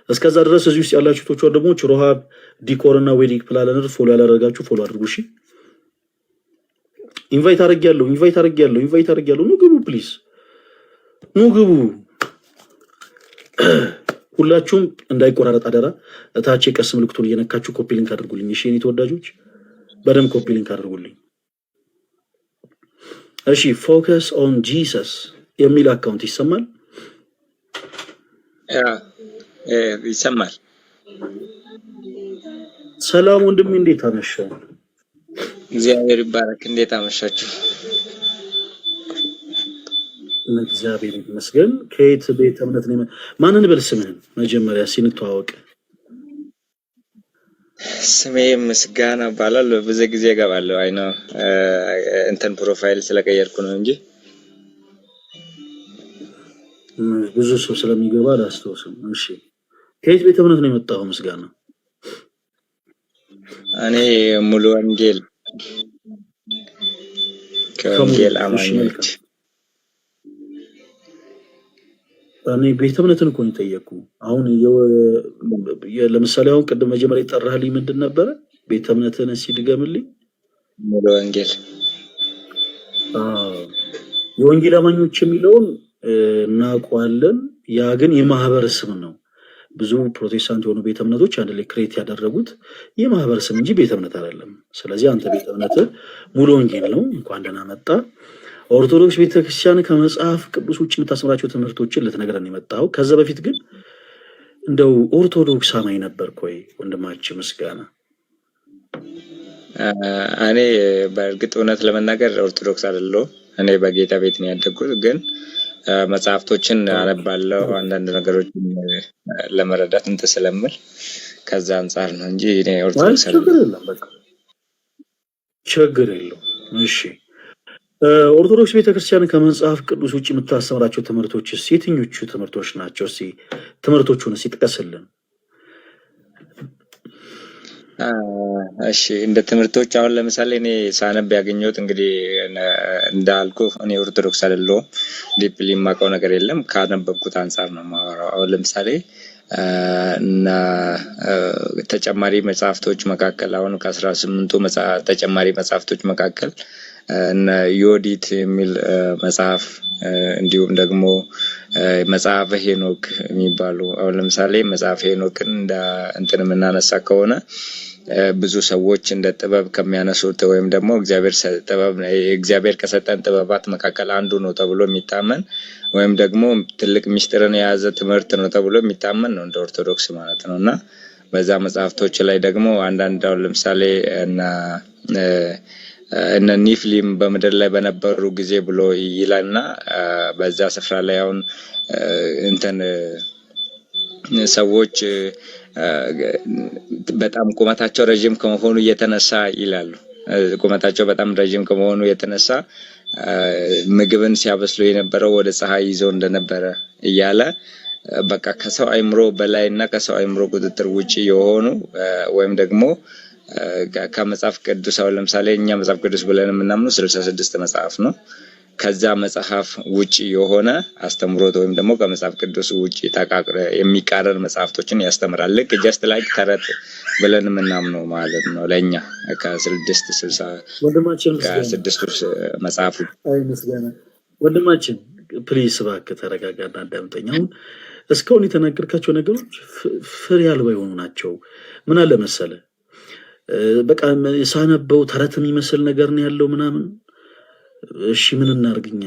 A: እስከዛ ድረስ እዚህ ውስጥ ያላችሁ ቶች ወንድሞች ሮሃብ ዲኮር እና ዌዲንግ ፕላነር ፎሎ ያላደረጋችሁ ፎሎ አድርጉ። እሺ ኢንቫይት አድርጌያለሁ። ኑ ግቡ ፕሊዝ፣ ኑ ግቡ። ሁላችሁም እንዳይቆራረጥ አደራ። እታች የቀስ ምልክቱን እየነካችሁ ኮፒ ሊንክ አድርጉልኝ። እሺ የኔ ተወዳጆች በደም ኮፒ ሊንክ አድርጉልኝ። እሺ ፎከስ ኦን ጂሰስ የሚል አካውንት ይሰማል?
B: ይሰማል።
A: ሰላም ወንድሜ፣ እንዴት አመሻህ?
B: እግዚአብሔር ይባረክ። እንዴት አመሻችሁ?
A: እግዚአብሔር ይመስገን። ከየት ቤተ እምነት ነው? ማንን በል ስምህን መጀመሪያ ሲንተዋወቅ።
B: ስሜ ምስጋና እባላለሁ። ብዙ ጊዜ እገባለሁ። አይ ነው እንትን ፕሮፋይል ስለቀየርኩ ነው እንጂ
A: ብዙ ሰው ስለሚገባ አላስታውስም። እሺ ከየት ቤተ እምነት ነው የመጣኸው ምስጋና?
B: እኔ ሙሉ ወንጌል ከወንጌል አማኞች። እኔ ቤተ እምነትን እኮ ነው የጠየቅኩ። አሁን ለምሳሌ አሁን ቅድም መጀመሪያ የጠራህልኝ ምንድን ነበረ? ቤተ እምነትን ሲድገምልኝ። ሙሉ ወንጌል
A: የወንጌል አማኞች የሚለውን እናውቀዋለን። ያ ግን የማህበር ስም ነው። ብዙ ፕሮቴስታንት የሆኑ ቤተ እምነቶች አንድ ላይ ክሬት ያደረጉት የማህበር ስም እንጂ ቤተ እምነት አይደለም። ስለዚህ አንተ ቤተ እምነት ሙሉ ወንጌል ነው። እንኳን ደህና መጣ። ኦርቶዶክስ ቤተክርስቲያን ከመጽሐፍ ቅዱስ ውጭ የምታስተምራቸው ትምህርቶችን ልትነግረን የመጣው። ከዛ በፊት ግን እንደው ኦርቶዶክስ አማኝ ነበርክ ወይ ወንድማችን ምስጋና?
B: እኔ በእርግጥ እውነት ለመናገር ኦርቶዶክስ አይደለሁም። እኔ በጌታ ቤት ነው ያደግኩት። ግን መጽሐፍቶችን አነባለሁ አንዳንድ ነገሮችን ለመረዳት እንትን ስለምል ከዛ አንጻር ነው እንጂ እኔ ኦርቶዶክስ አይደለሁም።
A: ችግር የለውም። እሺ ኦርቶዶክስ ቤተክርስቲያን ከመጽሐፍ ቅዱስ ውጭ የምታስተምራቸው ትምህርቶችስ የትኞቹ ትምህርቶች ናቸው? እስኪ ትምህርቶቹን ይጥቀስልን።
B: እሺ እንደ ትምህርቶች አሁን ለምሳሌ እኔ ሳነብ ያገኘሁት እንግዲህ እንዳልኩ እኔ ኦርቶዶክስ አይደለሁም። ዲፕሊ የማውቀው ነገር የለም። ካነበብኩት አንጻር ነው የማወራው። አሁን ለምሳሌ እና ተጨማሪ መጽሐፍቶች መካከል አሁን ከ18ቱ ተጨማሪ መጽሐፍቶች መካከል እና ዮዲት የሚል መጽሐፍ እንዲሁም ደግሞ መጽሐፈ ሄኖክ የሚባሉ አሁን ለምሳሌ መጽሐፈ ሄኖክን እንትን የምናነሳ ከሆነ ብዙ ሰዎች እንደ ጥበብ ከሚያነሱት ወይም ደግሞ እግዚአብሔር ከሰጠን ጥበባት መካከል አንዱ ነው ተብሎ የሚታመን ወይም ደግሞ ትልቅ ምስጢርን የያዘ ትምህርት ነው ተብሎ የሚታመን ነው እንደ ኦርቶዶክስ ማለት ነው። እና በዛ መጽሐፍቶች ላይ ደግሞ አንዳንድ አሁን ለምሳሌ እነ ኒፍሊም በምድር ላይ በነበሩ ጊዜ ብሎ ይላልና በዛ ስፍራ ላይ አሁን እንትን ሰዎች በጣም ቁመታቸው ረጅም ከመሆኑ የተነሳ ይላሉ። ቁመታቸው በጣም ረጅም ከመሆኑ የተነሳ ምግብን ሲያበስሉ የነበረው ወደ ፀሐይ ይዘው እንደነበረ እያለ በቃ ከሰው አይምሮ በላይና ከሰው አይምሮ ቁጥጥር ውጪ የሆኑ ወይም ደግሞ ከመጽሐፍ ቅዱስ አሁን ለምሳሌ እኛ መጽሐፍ ቅዱስ ብለን የምናምነው 66 መጽሐፍ ነው። ከዛ መጽሐፍ ውጪ የሆነ አስተምሮት ወይም ደግሞ ከመጽሐፍ ቅዱስ ውጪ የሚቃረን መጽሐፍቶችን ያስተምራል። ልክ ጀስት ላይክ ተረት ብለን የምናምነው ማለት ነው ለኛ ከ660
A: ወንድማችን
B: ከ6 መጽሐፍ
A: ወንድማችን ፕሊስ እባክህ ተረጋጋና አዳምጠኝ። አሁን እስካሁን የተናገርካቸው ነገሮች ፍሬ አልባ የሆኑ ናቸው። ምን አለ መሰለህ በቃ ሳነበው ተረት የሚመስል ነገር ነው ያለው ምናምን። እሺ ምን እናርግኛ?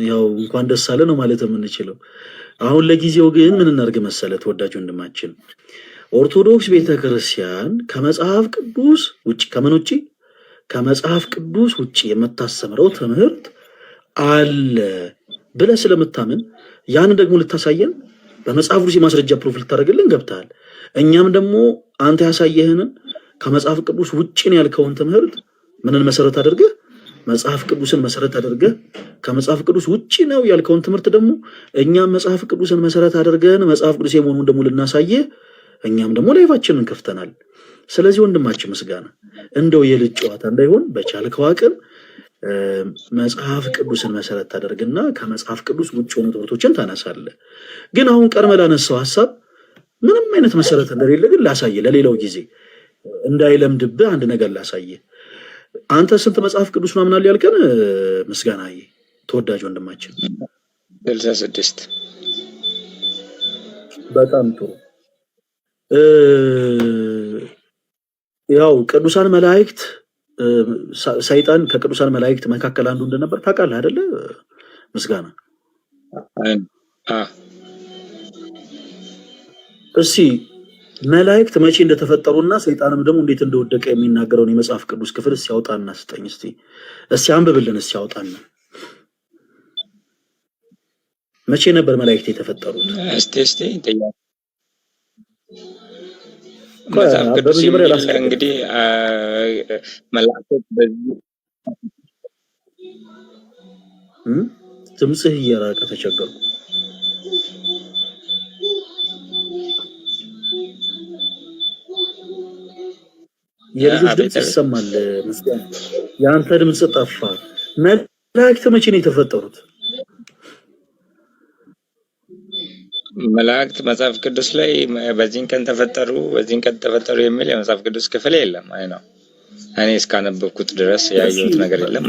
A: ያው እንኳን ደስ አለ ነው ማለት የምንችለው። አሁን ለጊዜው ግን ምን እናርግ መሰለህ ተወዳጅ ወንድማችን፣ ኦርቶዶክስ ቤተክርስቲያን ከመጽሐፍ ቅዱስ ውጪ ከምን ውጪ? ከመጽሐፍ ቅዱስ ውጪ የምታስተምረው ትምህርት አለ ብለህ ስለምታምን ያንን ደግሞ ልታሳየን በመጽሐፍ ቅዱስ የማስረጃ ፕሮፊል ታደርግልን ገብተሃል። እኛም ደግሞ አንተ ያሳየህንን ከመጽሐፍ ቅዱስ ውጪ ነው ያልከውን ትምህርት ምንን መሰረት አድርገህ መጽሐፍ ቅዱስን መሰረት አድርገህ ከመጽሐፍ ቅዱስ ውጪ ነው ያልከውን ትምህርት ደግሞ እኛም መጽሐፍ ቅዱስን መሰረት አድርገን መጽሐፍ ቅዱስ የመሆኑን ደግሞ ልናሳየህ እኛም ደግሞ ላይቫችንን ከፍተናል። ስለዚህ ወንድማችን ምስጋና እንደው የልጅ ጨዋታ እንዳይሆን በቻልከው አቅም መጽሐፍ ቅዱስን መሰረት ታደርግና ከመጽሐፍ ቅዱስ ውጭ የሆኑ ትምህርቶችን ታነሳለህ። ግን አሁን ቀድመህ ላነሳው ሐሳብ ምንም አይነት መሰረት እንደሌለ ግን ላሳየህ፣ ለሌላው ጊዜ እንዳይለምድብህ አንድ ነገር ላሳየህ። አንተ ስንት መጽሐፍ ቅዱስ ነው ምናምን ያልከን ምስጋናዬ ተወዳጅ ወንድማችን?
B: 66
A: በጣም ጥሩ። ያው ቅዱሳን መላእክት ሰይጣን ከቅዱሳን መላእክት መካከል አንዱ እንደነበር ታውቃለህ አይደለ ምስጋና? እስቲ መላእክት መቼ እንደተፈጠሩና ሰይጣንም ደግሞ እንዴት እንደወደቀ የሚናገረውን የመጽሐፍ ቅዱስ ክፍል ሲያወጣና ስጠኝ። እስቲ አንብብልን፣ ሲያወጣና መቼ ነበር መላእክት የተፈጠሩት?
B: እስቲ መጽሐፍ ቅዱስ እንግዲህ መላእክት በዚህ
A: ድምፅህ እየራቀ ተቸገርኩ። የልጆች ድምፅ ይሰማል። ምስጋና የአንተ ድምፅ ጠፋ። መላእክት መቼ ነው የተፈጠሩት?
B: መላእክት መጽሐፍ ቅዱስ ላይ በዚህን ቀን ተፈጠሩ የሚል የመጽሐፍ ቅዱስ ክፍል የለም። አይ ነው እኔ እስካነበብኩት ድረስ ያየሁት ነገር የለም።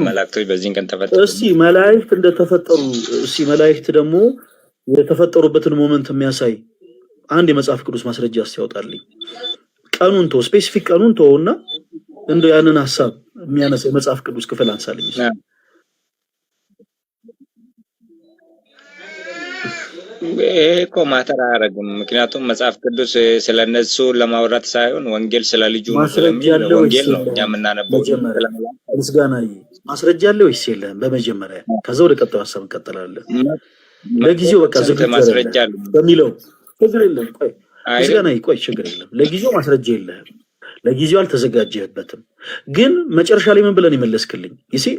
B: መላእክቶች በዚህን ቀን ተፈጠሩ።
A: እስቲ መላእክት እንደተፈጠሩ መላእክት ደግሞ የተፈጠሩበትን ሞመንት የሚያሳይ አንድ የመጽሐፍ ቅዱስ ማስረጃ ያስያወጣልኝ። ቀኑን ተው፣ ስፔሲፊክ ቀኑን ተውና እንደው ያንን ሐሳብ የሚያነሳ የመጽሐፍ ቅዱስ ክፍል አንሳልኝ።
B: እኮ ማተር አያደርግም። ምክንያቱም መጽሐፍ ቅዱስ ስለነሱ ለማውራት ሳይሆን ወንጌል ስለ ልጁ ስለሚል ወንጌል ነው እኛ የምናነበው።
A: ምስጋናዬ ማስረጃ አለ ወይስ የለህም? በመጀመሪያ ከዛ ወደ ቀጣዩ ሐሳብ እንቀጥላለን። ለጊዜው በቃ ዝግጁ
B: ማስረጃ አለ
A: በሚለው ችግር የለም። ቆይ ምስጋናዬ ቆይ ችግር የለም። ለጊዜው ማስረጃ የለህም፣ ለጊዜው አልተዘጋጀህበትም። ግን መጨረሻ ላይ ምን ብለን ይመለስክልኝ?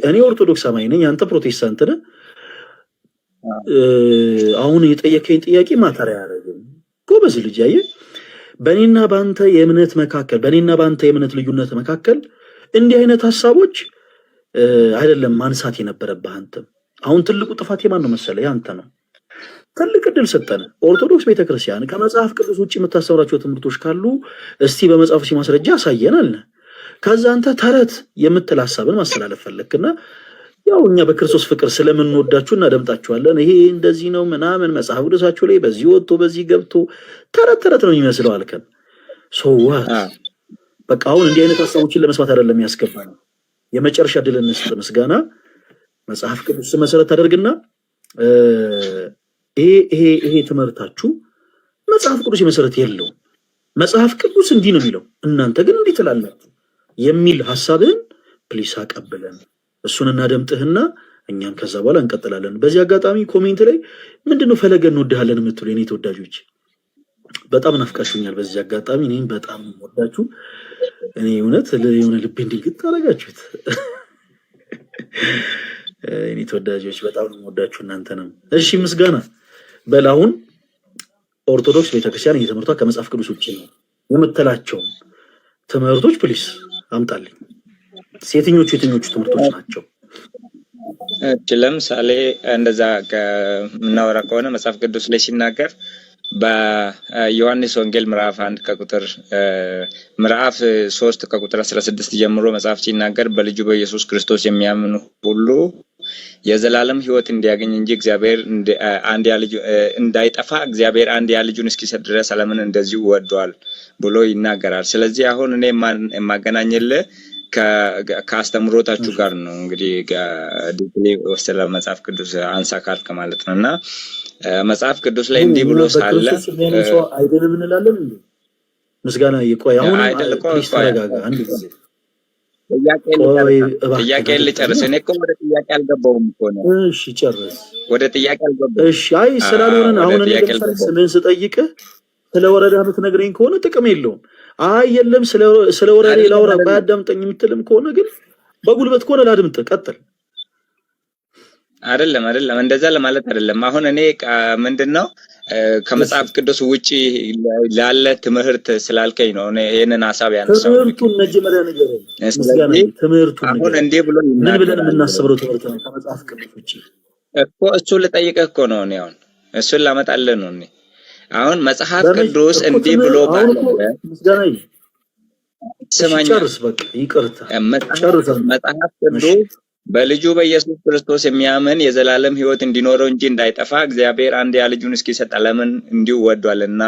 A: እኔ ኦርቶዶክስ አማኝ ነኝ፣ አንተ ፕሮቴስታንት ነህ። አሁን የጠየቀኝ ጥያቄ ማተር አያደርግም። ጎበዝ ልጅ አየህ፣ በእኔና በአንተ የእምነት መካከል በእኔና በአንተ የእምነት ልዩነት መካከል እንዲህ አይነት ሐሳቦች አይደለም ማንሳት የነበረብህ አንተም። አሁን ትልቁ ጥፋት የማን ነው መሰለህ? ያንተ ነው። ትልቅ እድል ሰጠን። ኦርቶዶክስ ቤተክርስቲያን ከመጽሐፍ ቅዱስ ውጭ የምታስተምራቸው ትምህርቶች ካሉ እስቲ በመጽሐፍ ማስረጃ አሳየን አለ። ከዛ አንተ ተረት የምትል ሐሳብን ማስተላለፍ ፈለክና ያው እኛ በክርስቶስ ፍቅር ስለምንወዳችሁ እናደምጣችኋለን፣ ይሄ እንደዚህ ነው ምናምን መጽሐፍ ቅዱሳችሁ ላይ በዚህ ወጥቶ በዚህ ገብቶ ተረት ነው የሚመስለው አልከን። ሶዋት በቃ አሁን እንዲህ አይነት ሐሳቦችን ለመስማት አይደለም ያስገባል። የመጨረሻ ድል እንስጥ። ምስጋና መጽሐፍ ቅዱስ መሰረት አድርግና ይሄ ትምህርታችሁ መጽሐፍ ቅዱስ መሰረት የለውም፣ መጽሐፍ ቅዱስ እንዲህ ነው የሚለው እናንተ ግን እንዲህ ትላላችሁ የሚል ሐሳብህን ፕሊስ አቀብለን። እሱን እናደምጥህና እኛም ከዛ በኋላ እንቀጥላለን። በዚህ አጋጣሚ ኮሜንት ላይ ምንድነው ፈለገ እንወድሃለን የምትሉ የኔ ተወዳጆች በጣም ናፍቃችሁኛል። በዚህ አጋጣሚ እኔም በጣም ወዳችሁ እኔ እውነት የሆነ ልቤ እንዲግጥ አደረጋችሁት። እኔ ተወዳጆች በጣም ወዳችሁ እናንተንም። እሺ ምስጋና በላሁን ኦርቶዶክስ ቤተክርስቲያን እየተመርቷ ከመጽሐፍ ቅዱስ ውጪ ነው የምትላቸው ትምህርቶች ፕሊስ አምጣልኝ። የትኞቹ ትምህርቶች ናቸው?
B: ለምሳሌ እንደዛ ከምናወራ ከሆነ መጽሐፍ ቅዱስ ላይ ሲናገር በዮሐንስ ወንጌል ምዕራፍ 1 ከቁጥር ምዕራፍ 3 ከቁጥር 16 ጀምሮ መጽሐፍ ሲናገር በልጁ በኢየሱስ ክርስቶስ የሚያምኑ ሁሉ የዘላለም ሕይወት እንዲያገኝ እንጂ እግዚአብሔር አንድያ ልጁ እንዳይጠፋ እግዚአብሔር አንድያ ልጁን እስኪሰጥ ድረስ ዓለምን እንደዚሁ ወዷል ብሎ ይናገራል። ስለዚህ አሁን እኔ የማገናኝልህ ከአስተምሮታችሁ ጋር ነው። እንግዲህ ዲፕሊ ወስለ መጽሐፍ ቅዱስ አንሳ ካልክ ማለት ነውና መጽሐፍ ቅዱስ ላይ እንዲህ ብሎ ሳለ
A: አይደለም እንላለን እንዴ? ምስጋና ይቆይ። አሁን ፕሊስ ተረጋጋ አንድ ጊዜ።
B: ጥያቄ ልጨርስ። እኔ እኮ ወደ ጥያቄ አልገባሁም እኮ ነው።
A: እሺ ጨርስ።
B: ወደ ጥያቄ አልገባሁም።
A: እሺ አይ ስላልሆነ አሁን እኔ ለምሳሌ ስምህን ስጠይቅህ ስለ ወረዳ የምትነግረኝ ከሆነ ጥቅም የለውም። አይ የለም ስለ ወረዳ ላውራ ባያዳምጠኝ የምትልም ከሆነ ግን በጉልበት ከሆነ ላድምጥ። ቀጥል።
B: አይደለም እንደዛ ለማለት አይደለም። አሁን እኔ ምንድነው ከመጽሐፍ ቅዱስ ውጪ ላለ ትምህርት ስላልከኝ ነው እኔ ይሄንን ሐሳብ ያነሳው።
A: ትምህርቱን መጀመሪያ ነገር ምስጋና ትምህርቱን
B: አሁን እንዴ ብሎ
A: ምን ብለን የምናስበው ትምህርት ነው ከመጽሐፍ ቅዱስ ውጪ
B: እኮ እሱ ልጠይቅህ እኮ ነው። እኔ አሁን እሱን ላመጣልህ ነው። እኔ አሁን መጽሐፍ ቅዱስ እንዲህ ብሎ ባለ
A: ምስጋና
B: ስማኝ፣
A: ጨርስ በቃ ይቅርታ።
B: መጽሐፍ ቅዱስ በልጁ በኢየሱስ ክርስቶስ የሚያምን የዘላለም ሕይወት እንዲኖረው እንጂ እንዳይጠፋ እግዚአብሔር አንድያ ልጁን እስኪሰጥ ዓለምን እንዲሁ ወዷልና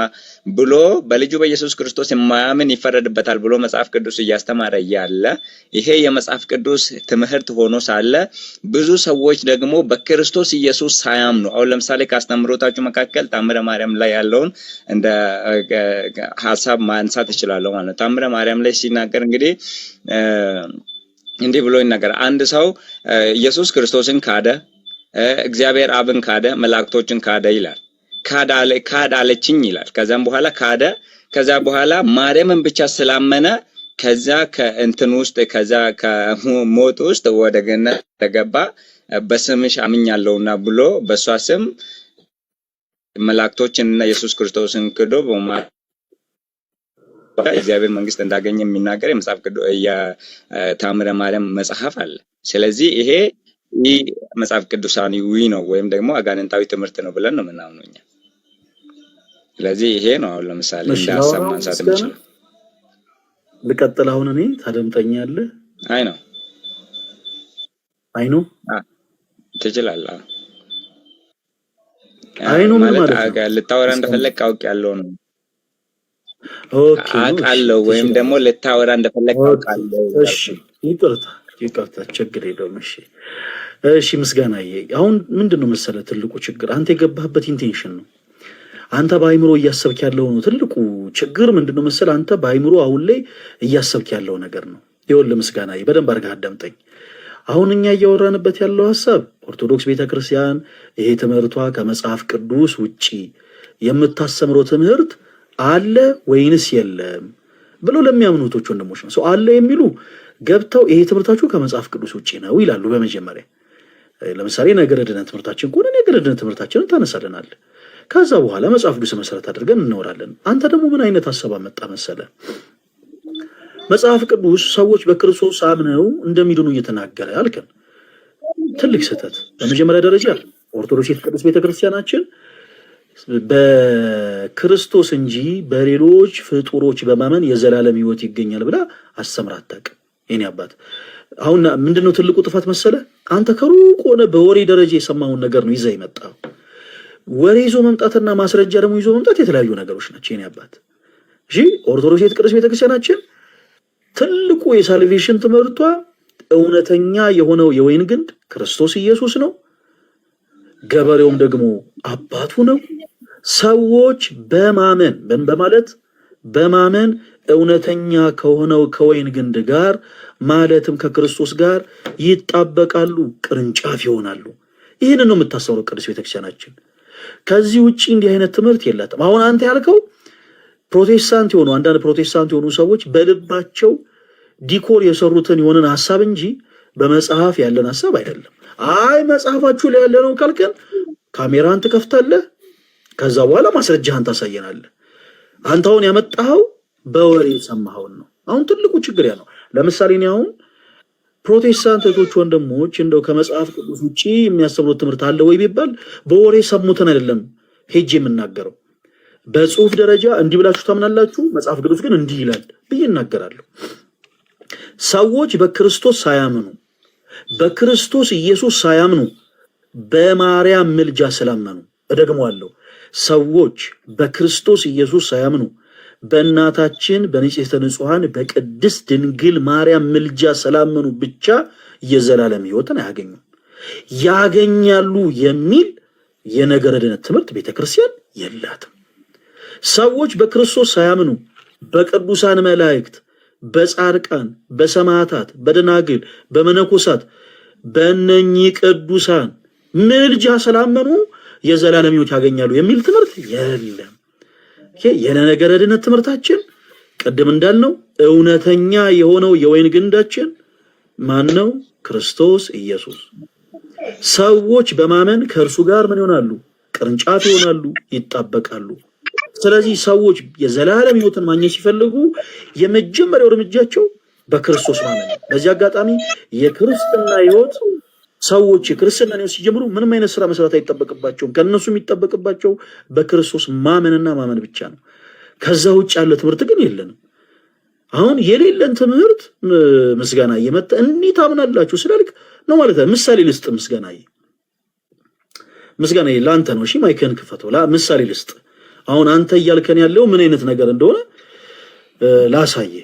B: ብሎ በልጁ በኢየሱስ ክርስቶስ የማያምን ይፈረድበታል ብሎ መጽሐፍ ቅዱስ እያስተማረ ያለ ይሄ የመጽሐፍ ቅዱስ ትምህርት ሆኖ ሳለ ብዙ ሰዎች ደግሞ በክርስቶስ ኢየሱስ ሳያምኑ አሁን ለምሳሌ ካስተምሮታችሁ መካከል ታምረ ማርያም ላይ ያለውን እንደ ሐሳብ ማንሳት እችላለሁ ማለት ነው። ታምረ ማርያም ላይ ሲናገር እንግዲህ እንዲህ ብሎ ይናገራል። አንድ ሰው ኢየሱስ ክርስቶስን ካደ፣ እግዚአብሔር አብን ካደ፣ መላእክቶችን ካደ ይላል። ካዳለችኝ ይላል። ከዛም በኋላ ካደ። ከዛ በኋላ ማርያምን ብቻ ስላመነ ከዛ ከእንትን ውስጥ ከዛ ከሞት ውስጥ ወደ ገነት ተገባ። በስምሽ አምኛለሁና ብሎ በሷ ስም መላእክቶችንና ኢየሱስ ክርስቶስን ክዶ እግዚአብሔር መንግስት እንዳገኘ የሚናገር የመጽሐፍ ቅዱስ የታምረ ማርያም መጽሐፍ አለ። ስለዚህ ይሄ መጽሐፍ ቅዱሳዊ ነው ወይም ደግሞ አጋንንታዊ ትምህርት ነው ብለን ነው የምናምነው እኛ። ስለዚህ ይሄ ነው አሁን ለምሳሌ እንደ ሐሳብ ማንሳት እንችላለን።
A: ልቀጥል። አሁን እኔ ታደምጠኛለህ? አይ ነው ትችላለህ። አይ ነው ማለት
B: ልታወራ እንደፈለግ አውቄያለሁ ነው። አውቃለሁ ወይም ደግሞ ልታወራ እንደፈለግ አውቃለሁ።
A: እሺ ይቅርታ ችግር የለውም። እሺ ምስጋናዬ፣ አሁን ምንድነው መሰለህ ትልቁ ችግር አንተ የገባህበት ኢንቴንሽን ነው። አንተ በአይምሮ እያሰብክ ያለው ነው ትልቁ ችግር። ምንድነው መሰለህ አንተ በአይምሮ አሁን ላይ እያሰብክ ያለው ነገር ነው። ይኸውልህ ምስጋናዬ በደንብ አድርገህ አዳምጠኝ። አሁን እኛ እያወራንበት ያለው ሐሳብ ኦርቶዶክስ ቤተክርስቲያን ይሄ ትምህርቷ ከመጽሐፍ ቅዱስ ውጪ የምታስተምረው ትምህርት አለ ወይንስ የለም ብሎ ለሚያምኑቶች ወንድሞች ነው። አለ የሚሉ ገብተው ይሄ ትምህርታችሁ ከመጽሐፍ ቅዱስ ውጪ ነው ይላሉ። በመጀመሪያ ለምሳሌ ነገረ ድነት ትምህርታችን ከሆነ ነገረ ድነት ትምህርታችንን ታነሳልናል። ከዛ በኋላ መጽሐፍ ቅዱስ መሰረት አድርገን እናወራለን። አንተ ደግሞ ምን አይነት ሐሳብ አመጣ መሰለ? መጽሐፍ ቅዱስ ሰዎች በክርስቶስ አምነው እንደሚድኑ እየተናገረ አልከን። ትልቅ ስህተት። በመጀመሪያ ደረጃ ኦርቶዶክስ ቅዱስ ቤተክርስቲያናችን በክርስቶስ እንጂ በሌሎች ፍጡሮች በማመን የዘላለም ሕይወት ይገኛል ብላ አስተምራ አታውቅም። የኔ አባት አሁን ምንድነው ትልቁ ጥፋት መሰለ? አንተ ከሩቅ ሆነ በወሬ ደረጃ የሰማውን ነገር ነው ይዘህ የመጣው። ወሬ ይዞ መምጣትና ማስረጃ ደግሞ ይዞ መምጣት የተለያዩ ነገሮች ናቸው የኔ አባት። እሺ ኦርቶዶክስ ቅዱስ ቤተክርስቲያናችን ትልቁ የሳልቬሽን ትምህርቷ እውነተኛ የሆነው የወይን ግንድ ክርስቶስ ኢየሱስ ነው። ገበሬውም ደግሞ አባቱ ነው። ሰዎች በማመን እውነተኛ ከሆነው ከወይን ግንድ ጋር ማለትም ከክርስቶስ ጋር ይጣበቃሉ፣ ቅርንጫፍ ይሆናሉ። ይህንን ነው የምታስተምረው ቅዱስ ቤተክርስቲያናችን። ከዚህ ውጪ እንዲህ አይነት ትምህርት የላትም። አሁን አንተ ያልከው አንዳንድ ፕሮቴስታንት የሆኑ ሰዎች በልባቸው ዲኮር የሰሩትን የሆነን ሐሳብ እንጂ በመጽሐፍ ያለን ሐሳብ አይደለም። አይ መጽሐፋችሁ ላይ ያለ ነው ካልከን ካሜራን ትከፍታለህ። ከዛ በኋላ ማስረጃህን ታሳየናለህ። አንተ አሁን ያመጣኸው በወሬ የሰማኸውን ነው። አሁን ትልቁ ችግር ያ ነው። ለምሳሌ እኔ አሁን ፕሮቴስታንት እህቶች ወንድሞች እንደው ከመጽሐፍ ቅዱስ ውጪ የሚያስተምሩት ትምህርት አለ ወይ ቢባል በወሬ ሰሙትን አይደለም ሄጄ የምናገረው። በጽሁፍ ደረጃ እንዲህ ብላችሁ ታምናላችሁ፣ መጽሐፍ ቅዱስ ግን እንዲህ ይላል ብዬ እናገራለሁ። ሰዎች በክርስቶስ ሳያምኑ በክርስቶስ ኢየሱስ ሳያምኑ በማርያም ምልጃ ስላመኑ፣ እደግመዋለሁ፣ ሰዎች በክርስቶስ ኢየሱስ ሳያምኑ በእናታችን በንጽሕተ ንጹሐን በቅድስት ድንግል ማርያም ምልጃ ስላመኑ ብቻ የዘላለም ሕይወትን አያገኙም። ያገኛሉ የሚል የነገረ ድነት ትምህርት ቤተክርስቲያን የላትም። ሰዎች በክርስቶስ ሳያምኑ በቅዱሳን መላእክት፣ በጻድቃን፣ በሰማዕታት፣ በደናግል፣ በመነኮሳት በእነኚህ ቅዱሳን ምልጃ ስላመኑ የዘላለም ሕይወት ያገኛሉ የሚል ትምህርት የለም። የነገረ ድነት ትምህርታችን ቅድም እንዳልነው እውነተኛ የሆነው የወይን ግንዳችን ማን ነው? ክርስቶስ ኢየሱስ። ሰዎች በማመን ከእርሱ ጋር ምን ይሆናሉ? ቅርንጫፍ ይሆናሉ፣ ይጣበቃሉ። ስለዚህ ሰዎች የዘላለም ሕይወትን ማግኘት ሲፈልጉ የመጀመሪያው እርምጃቸው በክርስቶስ ማመን ነው። በዚህ አጋጣሚ የክርስትና ሕይወት ሰዎች የክርስትና ሕይወት ሲጀምሩ ምንም አይነት ስራ መስራት አይጠበቅባቸውም። ከነሱ የሚጠበቅባቸው በክርስቶስ ማመንና ማመን ብቻ ነው። ከዛ ውጭ ያለ ትምህርት ግን የለንም። አሁን የሌለን ትምህርት ምስጋና እየመጣ እንዴት ታምናላችሁ ስላልክ ነው ማለት ነው። ምሳሌ ልስጥ። ምስጋና ለአንተ ነው። እሺ ማይክን ክፈተው። ምሳሌ ልስጥ። አሁን አንተ እያልከን ያለው ምን አይነት ነገር እንደሆነ ላሳየ።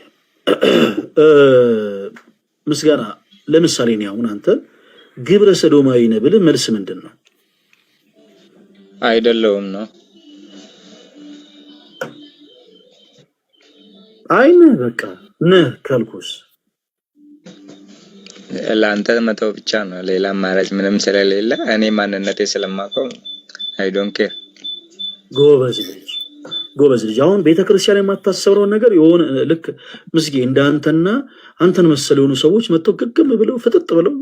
A: ምስጋና ለምሳሌ ነው። አሁን አንተ ግብረ ሰዶማዊ ነህ ብለህ መልስ ምንድን ነው?
B: አይደለሁም ነው።
A: አይነ በቃ ነህ ካልኩስ
B: ለአንተ መተው ብቻ ነው። ሌላ አማራጭ ምንም ስለሌለ እኔ ማንነቴ ስለማውቀው አይ ዶንት ኬር። ጎበዝ ልጅ። አሁን ቤተክርስቲያን የማታሰብረውን ነገር የሆነ ልክ ምስጌ እንዳንተና አንተን መሰል የሆኑ ሰዎች መጥተው ግግም ብለው ፍጥጥ ብለው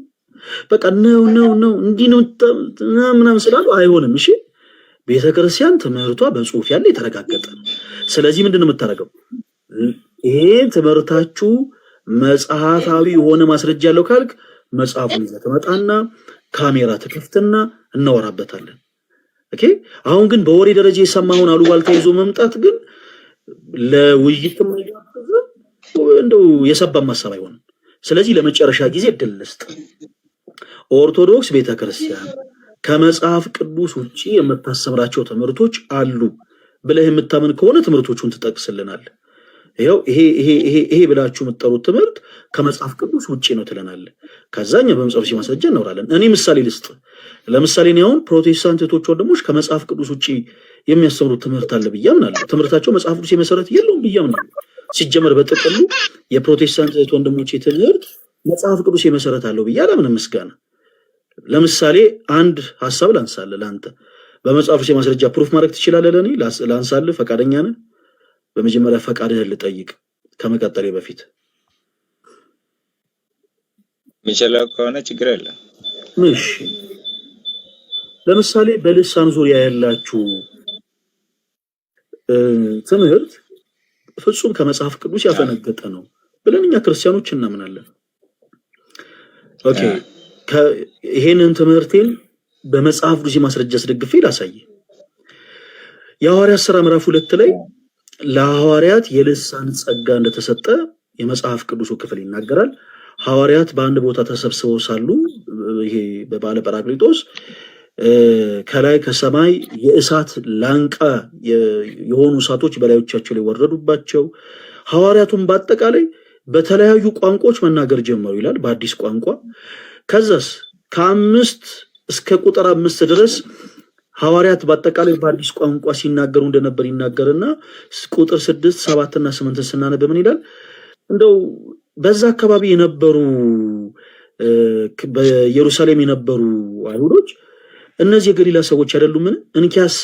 B: በቃ ነው እንዲህ ነው ምናምን ስላሉ አይሆንም። እሺ ቤተክርስቲያን ትምህርቷ በጽሁፍ ያለ የተረጋገጠ ነው። ስለዚህ ምንድነው የምታደርገው? ይሄ ትምህርታችሁ መጽሐፋዊ የሆነ ማስረጃ ያለው ካልክ መጽሐፉን ይዘህ ትመጣና ካሜራ ትከፍትና እናወራበታለን። ኦኬ። አሁን ግን በወሬ ደረጃ የሰማውን አሉባልታ ይዞ መምጣት ግን ለውይይትም እንደው የሰባም ሐሳብ አይሆንም። ስለዚህ ለመጨረሻ ጊዜ እድል ልስጥ። ኦርቶዶክስ ቤተክርስቲያን ከመጽሐፍ ቅዱስ ውጪ የምታስተምራቸው ትምህርቶች አሉ ብለህ የምታምን ከሆነ ትምህርቶቹን ትጠቅስልናል። ይሄው ይሄ ብላችሁ የምትጠሩት ትምህርት ከመጽሐፍ ቅዱስ ውጪ ነው ትለናል። ከዛኛ በመጽሐፍ ማስረጃ እናወራለን። እኔ ምሳሌ ልስጥ። ለምሳሌ ነው አሁን ፕሮቴስታንት እህቶች ወንድሞች ከመጽሐፍ ቅዱስ ውጪ የሚያስተምሩት ትምህርት አለ ብዬ አምናለሁ። ትምህርታቸው መጽሐፍ ቅዱስ የመሰረት የለውም ብዬ አምናለሁ። ሲጀመር በጥቅሉ የፕሮቴስታንት እህት ወንድሞች ትምህርት መጽሐፍ ቅዱስ የመሰረት አለው ብዬ አላምንም። ምስጋና ለምሳሌ አንድ ሐሳብ ላንሳልህ። ለአንተ በመጽሐፍ ቅዱስ ማስረጃ ፕሩፍ ማድረግ ትችላለህ? ለኔ ላንሳልህ። ፈቃደኛ ነህ? በመጀመሪያ ፈቃድህን ልጠይቅ ከመቀጠሌ በፊት። ሚችለው ከሆነ ችግር የለም።
A: እሺ ለምሳሌ በልሳን ዙሪያ ያላችሁ ትምህርት ፍጹም ከመጽሐፍ ቅዱስ ያፈነገጠ ነው ብለን እኛ ክርስቲያኖች እናምናለን። ኦኬ ይሄንን ትምህርቴን በመጽሐፍ ቅዱስ ማስረጃ አስደግፌ ላሳይ። የሐዋርያት ሥራ ምዕራፍ 2 ላይ ለሐዋርያት የልሳን ጸጋ እንደተሰጠ የመጽሐፍ ቅዱሱ ክፍል ይናገራል። ሐዋርያት በአንድ ቦታ ተሰብስበው ሳሉ ይሄ በበዓለ ጰራቅሊጦስ ከላይ ከሰማይ የእሳት ላንቃ የሆኑ እሳቶች በላዮቻቸው ላይ ወረዱባቸው። ሐዋርያቱን በአጠቃላይ በተለያዩ ቋንቋዎች መናገር ጀመሩ ይላል፣ በአዲስ ቋንቋ። ከዛስ ከ5 እስከ ቁጥር 5 ድረስ ሐዋርያት በአጠቃላይ በአዲስ ቋንቋ ሲናገሩ እንደነበር ይናገርና ቁጥር 6፣ 7 እና 8 ስናነብ ምን ይላል? እንደው በዛ አካባቢ የነበሩ በኢየሩሳሌም የነበሩ አይሁዶች እነዚህ የገሊላ ሰዎች አይደሉምን? እንኪያስ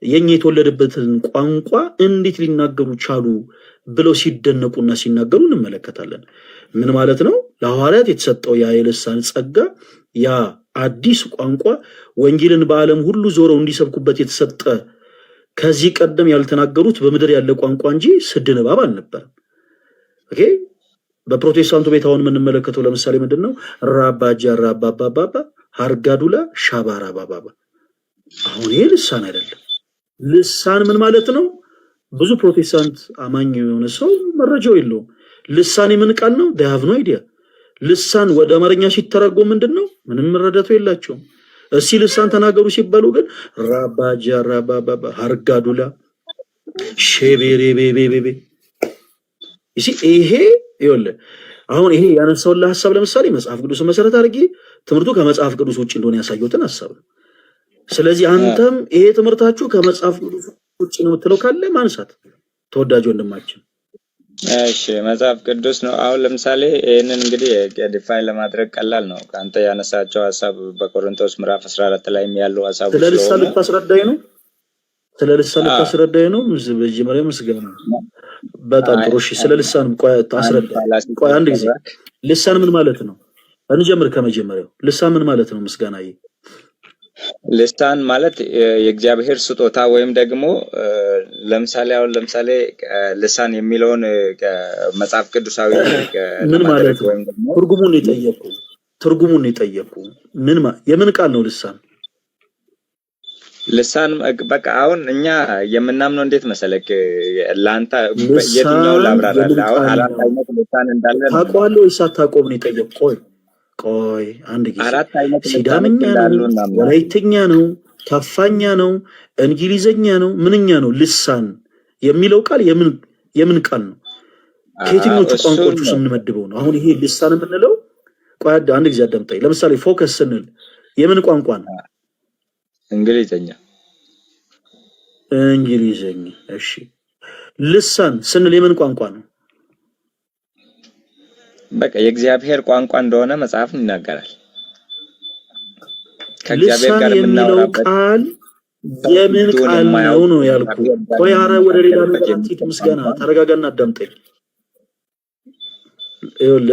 A: የኛ የተወለደበትን ቋንቋ እንዴት ሊናገሩ ቻሉ ብለው ሲደነቁና ሲናገሩ እንመለከታለን። ምን ማለት ነው? ለሐዋርያት የተሰጠው ያ የልሳን ጸጋ፣ ያ አዲስ ቋንቋ ወንጌልን በዓለም ሁሉ ዞረው እንዲሰብኩበት የተሰጠ ከዚህ ቀደም ያልተናገሩት በምድር ያለ ቋንቋ እንጂ ስድ ንባብ አልነበረም። ኦኬ በፕሮቴስታንቱ ቤት አሁን የምንመለከተው ለምሳሌ ምንድነው ራባጃ ራባባባ ሃርጋዱላ ሻባራባባባ። አሁን ይሄ ልሳን አይደለም። ልሳን ምን ማለት ነው? ብዙ ፕሮቴስታንት አማኝ የሆነ ሰው መረጃው የለውም። ልሳን የምን ቃል ነው? they have no idea። ልሳን ወደ አማርኛ ሲተረጎም ምንድነው? ምንም መረዳቱ የላቸውም። እሺ ልሳን ተናገሩ ሲባሉ ግን ራባጃ ራባባባ ሃርጋዱላ ሼቤሬቤቤቤ እሺ ይሄ ይወለ አሁን ይሄ ያነሳውልህ ሐሳብ ለምሳሌ መጽሐፍ ቅዱስ መሰረት አድርጌ ትምህርቱ ከመጽሐፍ ቅዱስ ውጭ እንደሆነ ያሳየውትን ሐሳብ ነው። ስለዚህ አንተም ይሄ ትምህርታችሁ ከመጽሐፍ ቅዱስ ውጭ ነው የምትለው ካለ ማንሳት ተወዳጅ ወንድማችን።
B: እሺ መጽሐፍ ቅዱስ ነው። አሁን ለምሳሌ ይሄንን እንግዲህ ዲፋይን ለማድረግ ቀላል ነው። ካንተ ያነሳቸው ሐሳብ በቆሮንቶስ ምዕራፍ 14 ላይ ያለው ሐሳብ
A: ስለ ልሳን ልታስረዳኝ ነው? ስለ ልሳን ልታስረዳኝ ነው? በመጀመሪያ ምስጋና በጣም ጥሩ። እሺ ስለ ልሳን ቆይ ታስረዳ። ቆይ አንድ ጊዜ ልሳን ምን ማለት ነው? እንጀምር ከመጀመሪያው። ልሳን ምን ማለት ነው? ምስጋናዬ
B: ልሳን ማለት የእግዚአብሔር ስጦታ ወይም ደግሞ ለምሳሌ አሁን ለምሳሌ ልሳን የሚለውን መጽሐፍ ቅዱሳዊ
A: ምን ማለት ነው? ትርጉሙን የጠየቁ ምን የምን ቃል ነው ልሳን?
B: ልሳን በቃ አሁን እኛ የምናምነው እንዴት መሰለክ ላንተ የትኛው ላብራራለህ? አሁን አራት አይነት ልሳን እንዳለ
A: ታውቀዋለህ ወይስ አታውቀውም ነው የጠየቁ? ቆይ አንድ ጊዜ
B: አራት አይነት
A: ሲዳምኛ ነው፣ ወላይትኛ ነው፣ ከፋኛ ነው፣ እንግሊዘኛ ነው፣ ምንኛ ነው? ልሳን የሚለው ቃል የምን ቃል ነው? ከየትኞቹ ቋንቋዎች ውስጥ የምንመድበው ነው? አሁን ይሄ ልሳን የምንለው ቆይ አንድ ጊዜ አዳምጠኝ። ለምሳሌ ፎከስ ስንል የምን ቋንቋ ነው?
B: እንግሊዘኛ።
A: እሺ ልሳን ስንል የምን ቋንቋ ነው?
B: በቃ የእግዚአብሔር ቋንቋ እንደሆነ መጽሐፍ ይናገራል። ከእግዚአብሔር ጋር የምናወራበት
A: ቃል የምን ቃል ነው ያልኩ። ቆይ ኧረ ወደ ሌላ ነገር አትሂድ። ምስጋና ተረጋጋና አዳምጠኝ።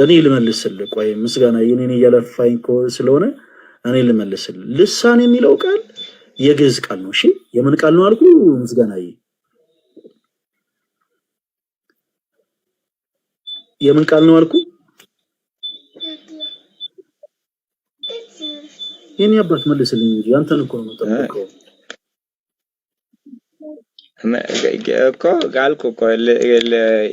A: እኔ ልመልስልህ። ቆይ ምስጋና የኔን እያለፋኝ ስለሆነ እኔ ልመልስልህ። ልሳን የሚለው ቃል የግዕዝ ቃል ነው። እሺ የምን ቃል ነው አልኩ? ምስጋናዬ የምን ቃል ነው አልኩ? የኔ አባት መልስልኝ እንጂ አንተን እኮ ነው የምጠብቀው
B: እኮ ጋልኩ እኮ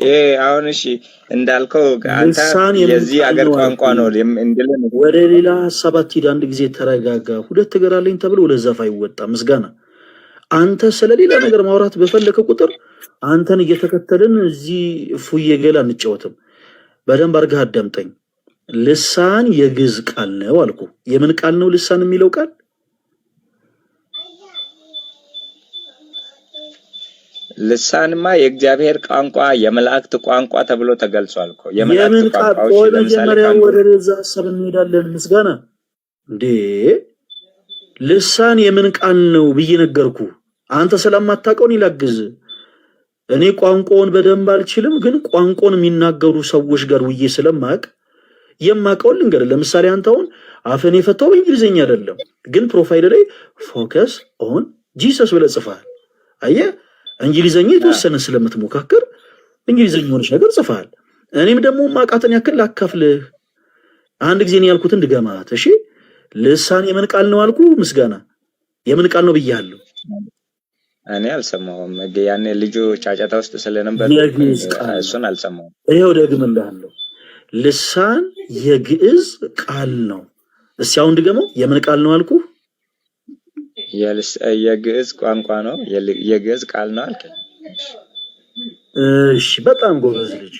B: ይሄ አሁን እሺ እንዳልከው አንተ የዚህ ሀገር ቋንቋ ነው እንድልን
A: ወደ ሌላ ሐሳብ አትሂድ። አንድ ጊዜ ተረጋጋ። ሁለት ነገር አለኝ ተብሎ ወደ ዛፍ አይወጣም። ምስጋና አንተ ስለሌላ ነገር ማውራት በፈለከ ቁጥር አንተን እየተከተልን እዚህ ፉዬ ገላ እንጫወትም። በደንብ አድርገህ አዳምጠኝ። ልሳን የግዕዝ ቃል ነው አልኩ። የምን ቃል ነው ልሳን የሚለው ቃል?
B: ልሳንማ የእግዚአብሔር ቋንቋ የመላእክት ቋንቋ ተብሎ ተገልጿል እኮ።
A: የምን ቃል? ቆይ መጀመሪያ ወደ ሌላ ሐሳብ እንሄዳለን። ምስጋና እንዴ ልሳን የምን ቃል ነው ብዬ ነገርኩ። አንተ ስለማታውቀው ይላግዝ። እኔ ቋንቋውን በደንብ አልችልም፣ ግን ቋንቋውን የሚናገሩ ሰዎች ጋር ውዬ ስለማቅ የማውቀው ልንገር። ለምሳሌ አንተ አሁን አፈን የፈታው በእንግሊዘኛ አይደለም፣ ግን ፕሮፋይል ላይ ፎከስ ኦን ጂሰስ ብለህ ጽፈሃል። አየህ እንግሊዘኛ የተወሰነ ስለምትሞካከር እንግሊዘኛውን ነገር ጽፈሃል። እኔም ደግሞ ማቃተን ያክል ላካፍልህ። አንድ ጊዜ ነው ያልኩትን ድገማት። እሺ ልሳን የምን ቃል ነው አልኩ? ምስጋና የምን ቃል ነው ብያለሁ?
B: እኔ አልሰማሁም። ያኔ ልጁ ጫጫታ ውስጥ ስለነበር እሱን አልሰማሁም።
A: ይሄው ደግምልሃለሁ። ልሳን የግዕዝ ቃል ነው። እስኪ አሁን ድገመው። የምን ቃል ነው አልኩ?
B: የግዕዝ ቋንቋ ነው። የግዕዝ ቃል ነው አልክ።
A: እሺ በጣም ጎበዝ ልጅ።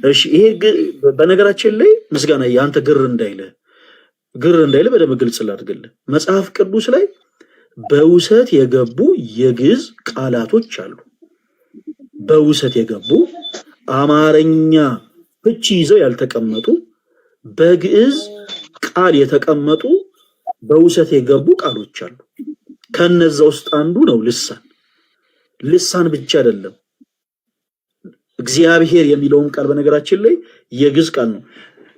A: እሺ ይሄ በነገራችን ላይ ምስጋና ያንተ ግር እንዳይለ በደንብ ግልጽ ላድርግልህ። መጽሐፍ ቅዱስ ላይ በውሰት የገቡ የግዕዝ ቃላቶች አሉ። በውሰት የገቡ አማርኛ ፍቺ ይዘው ያልተቀመጡ በግዕዝ ቃል የተቀመጡ በውሰት የገቡ ቃሎች አሉ። ከነዛ ውስጥ አንዱ ነው ልሳን። ልሳን ብቻ አይደለም፣ እግዚአብሔር የሚለውን ቃል በነገራችን ላይ የግዕዝ ቃል ነው።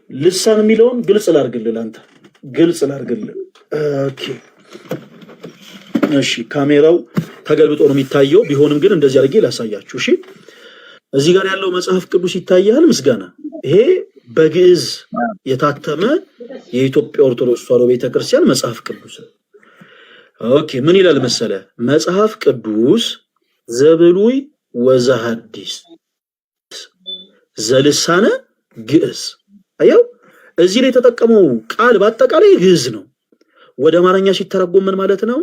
A: ልሳን የሚለውን ግልጽ ላድርግልህ፣ አንተ ግልጽ ላድርግልህ። ኦኬ እሺ፣ ካሜራው ተገልብጦ ነው የሚታየው፣ ቢሆንም ግን እንደዚህ አድርጌ ላሳያችሁ። እሺ እዚህ ጋር ያለው መጽሐፍ ቅዱስ ይታያል። ምስጋና ይሄ በግዕዝ የታተመ የኢትዮጵያ ኦርቶዶክስ ተዋሕዶ ቤተክርስቲያን መጽሐፍ ቅዱስ። ኦኬ ምን ይላል መሰለ? መጽሐፍ ቅዱስ ዘብሉይ ወዘሐዲስ ዘልሳነ ግዕዝ። አየው እዚህ ላይ የተጠቀመው ቃል በአጠቃላይ ግዕዝ ነው። ወደ አማርኛ ሲተረጎም ምን ማለት ነው?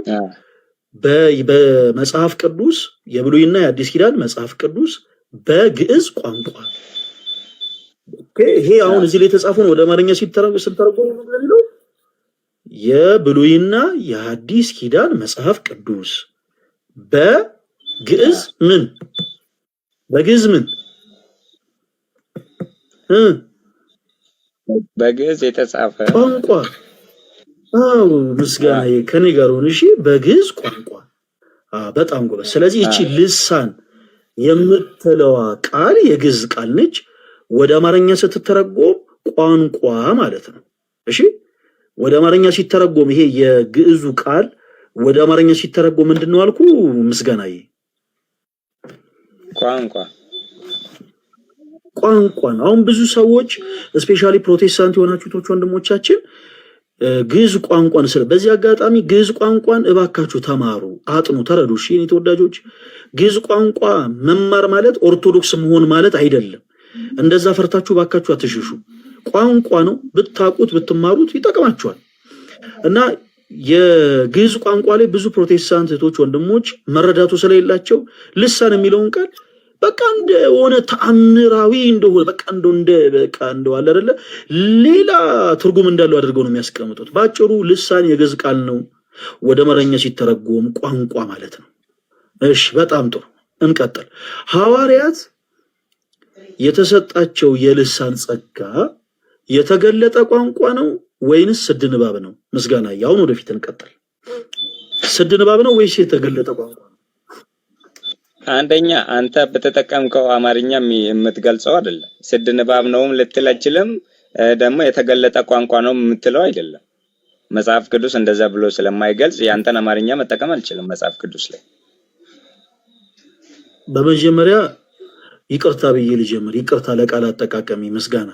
A: በመጽሐፍ ቅዱስ የብሉይና የአዲስ ኪዳን መጽሐፍ ቅዱስ በግዕዝ ቋንቋ። ኦኬ ይሄ አሁን እዚህ ላይ የተጻፈው ወደ አማርኛ ሲተረጎም ምን እንደሚለው የብሉይና የአዲስ ኪዳን መጽሐፍ ቅዱስ በግዕዝ ምን በግዕዝ ምን
B: በግዕዝ የተጻፈ
A: ቋንቋ። አዎ ምስጋናዬ ከኔ ጋር ሆነ። እሺ በግዕዝ ቋንቋ። በጣም ጎበዝ። ስለዚህ እቺ ልሳን የምትለዋ ቃል የግዕዝ ቃል ነች። ወደ አማርኛ ስትተረጎም ቋንቋ ማለት ነው። እሺ ወደ አማርኛ ሲተረጎም ይሄ የግዕዙ ቃል ወደ አማርኛ ሲተረጎም ምንድነው አልኩ ምስጋናዬ?
B: ቋንቋ
A: ነው። አሁን ብዙ ሰዎች ስፔሻሊ ፕሮቴስታንት የሆናችሁት ወንድሞቻችን ግዕዝ ቋንቋን በዚህ አጋጣሚ ግዕዝ ቋንቋን እባካችሁ ተማሩ፣ አጥኑ፣ ተረዱ። እሺ የኔ ተወዳጆች ግዕዝ ቋንቋ መማር ማለት ኦርቶዶክስ መሆን ማለት አይደለም። እንደዛ ፈርታችሁ እባካችሁ አትሽሹ። ቋንቋ ነው። ብታቁት ብትማሩት ይጠቅማችኋል። እና የግዕዝ ቋንቋ ላይ ብዙ ፕሮቴስታንት እህቶች ወንድሞች መረዳቱ ስለሌላቸው ልሳን የሚለውን ቃል በቃ እንደሆነ ተአምራዊ እንደሆነ በቃ እንደው አለ አይደለ ሌላ ትርጉም እንዳለው አድርገው ነው የሚያስቀምጡት። ባጭሩ ልሳን የግዕዝ ቃል ነው። ወደ አማርኛ ሲተረጎም ቋንቋ ማለት ነው። እሺ በጣም ጥሩ እንቀጥል። ሐዋርያት የተሰጣቸው የልሳን ጸጋ የተገለጠ ቋንቋ ነው ወይንስ ስድ ንባብ ነው? ምስጋና ያውን ወደፊት እንቀጥል። ስድ ንባብ ነው ወይስ የተገለጠ ቋንቋ ነው?
B: አንደኛ አንተ በተጠቀምከው አማርኛ የምትገልጸው አይደለም። ስድ ንባብ ነውም ልትል አይችልም፣ ደግሞ የተገለጠ ቋንቋ ነው የምትለው አይደለም። መጽሐፍ ቅዱስ እንደዛ ብሎ ስለማይገልጽ ያንተን አማርኛ መጠቀም አልችልም መጽሐፍ ቅዱስ ላይ።
A: በመጀመሪያ ይቅርታ ብዬ ልጀምር። ይቅርታ ለቃል አጠቃቀሚ ምስጋና።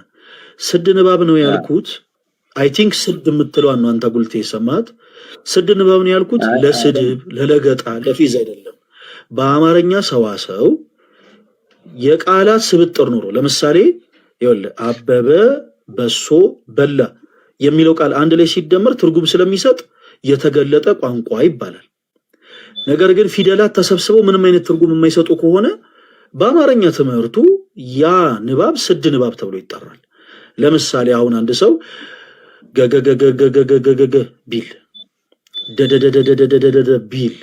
A: ስድ ንባብ ነው ያልኩት አይ ቲንክ ስድ የምትለዋን ነው አንተ ጉልቴ የሰማት። ስድ ንባብ ነው ያልኩት ለስድብ ለለገጣ ለፊዝ አይደለም። በአማርኛ ሰዋሰው የቃላት ስብጥር ኖሮ ለምሳሌ ይኸውልህ አበበ በሶ በላ የሚለው ቃል አንድ ላይ ሲደመር ትርጉም ስለሚሰጥ የተገለጠ ቋንቋ ይባላል። ነገር ግን ፊደላት ተሰብስበው ምንም አይነት ትርጉም የማይሰጡ ከሆነ በአማርኛ ትምህርቱ ያ ንባብ ስድ ንባብ ተብሎ ይጠራል። ለምሳሌ አሁን አንድ ሰው ገገገገገገገገ ቢል ደደደደደደደደ ቢል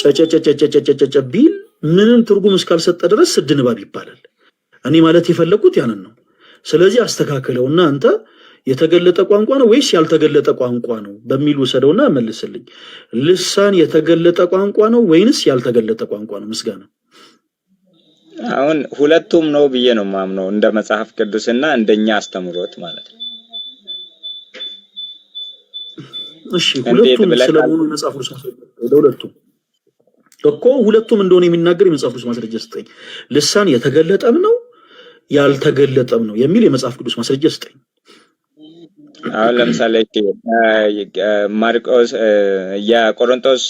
A: ጨጨጨጨጨጨጨጨ ቢል ምንም ትርጉም እስካልሰጠ ድረስ ስድ ንባብ ይባላል። እኔ ማለት የፈለኩት ያንን ነው። ስለዚህ አስተካክለውና አንተ የተገለጠ ቋንቋ ነው ወይስ ያልተገለጠ ቋንቋ ነው በሚል ወሰደውና መልስልኝ። ልሳን የተገለጠ ቋንቋ ነው ወይንስ ያልተገለጠ ቋንቋ ነው? ምስጋና
B: አሁን ሁለቱም ነው ብዬ ነው ማምነው እንደ መጽሐፍ ቅዱስና እንደኛ አስተምሮት ማለት ነው።
A: እሺ ሁለቱም ስለሆኑ መጽሐፍ ቅዱስ ሁለቱም እኮ ሁለቱም እንደሆነ የሚናገር የመጽሐፍ ቅዱስ ማስረጃ ስጠኝ። ልሳን የተገለጠም ነው ያልተገለጠም ነው የሚል የመጽሐፍ ቅዱስ ማስረጃ ስጠኝ።
B: አሁን ለምሳሌ ማርቆስ የቆሮንቶስ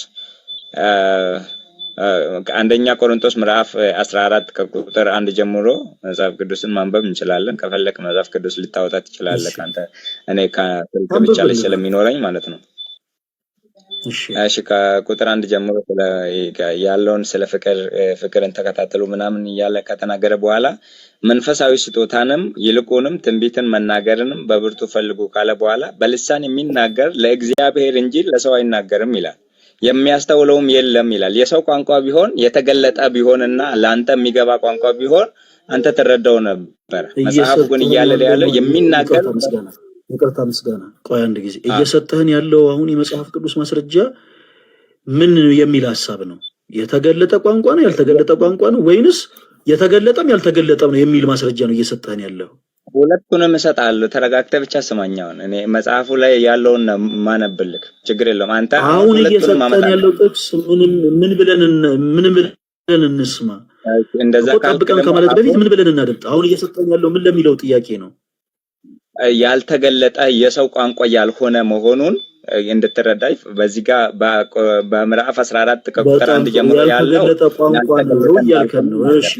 B: አንደኛ ቆሮንቶስ ምዕራፍ 14 ከቁጥር 1 ጀምሮ መጽሐፍ ቅዱስን ማንበብ እንችላለን። ከፈለክ መጽሐፍ ቅዱስ ልታወጣ ትችላለህ ካንተ እኔ ከስልክ ብቻ ላይ ስለሚኖረኝ ማለት ነው። እሺ ከቁጥር 1 ጀምሮ ያለውን ስለ ፍቅርን ተከታተሉ ምናምን እያለ ከተናገረ በኋላ መንፈሳዊ ስጦታንም ይልቁንም ትንቢትን መናገርንም በብርቱ ፈልጉ ካለ በኋላ በልሳን የሚናገር ለእግዚአብሔር እንጂ ለሰው አይናገርም ይላል። የሚያስተውለውም የለም ይላል። የሰው ቋንቋ ቢሆን የተገለጠ ቢሆንና ለአንተ የሚገባ ቋንቋ ቢሆን አንተ ትረዳው ነበር። መጽሐፉ ግን እያለ ያለው የሚናገር
A: ይቅርታ ምስጋና ቆይ አንድ ጊዜ እየሰጠህን ያለው አሁን የመጽሐፍ ቅዱስ ማስረጃ ምን የሚል ሐሳብ ነው? የተገለጠ ቋንቋ ነው ያልተገለጠ ቋንቋ ነው ወይንስ የተገለጠም ያልተገለጠም ነው የሚል ማስረጃ ነው እየሰጠህን ያለው?
B: ሁለቱንም እሰጣለሁ። ተረጋግተህ ብቻ ስማኛውን እኔ መጽሐፉ ላይ ያለውን ማነብልክ ችግር የለውም። አንተ
A: አሁን እየሰጠህን ያለው ጥቅስ ምን ብለን እንስማ?
B: እንደዛ
A: ጠብቀን ከማለት በፊት ምን ብለን እናድምጥ? አሁን እየሰጠህን ያለው ምን ለሚለው ጥያቄ ነው?
B: ያልተገለጠ የሰው ቋንቋ ያልሆነ መሆኑን እንድትረዳይ በዚህ ጋር በምዕራፍ 14 ከቁጥር 1 ጀምሮ ያለው
A: ያልተገለጠ ቋንቋ ነው እያልከን ነው። እሺ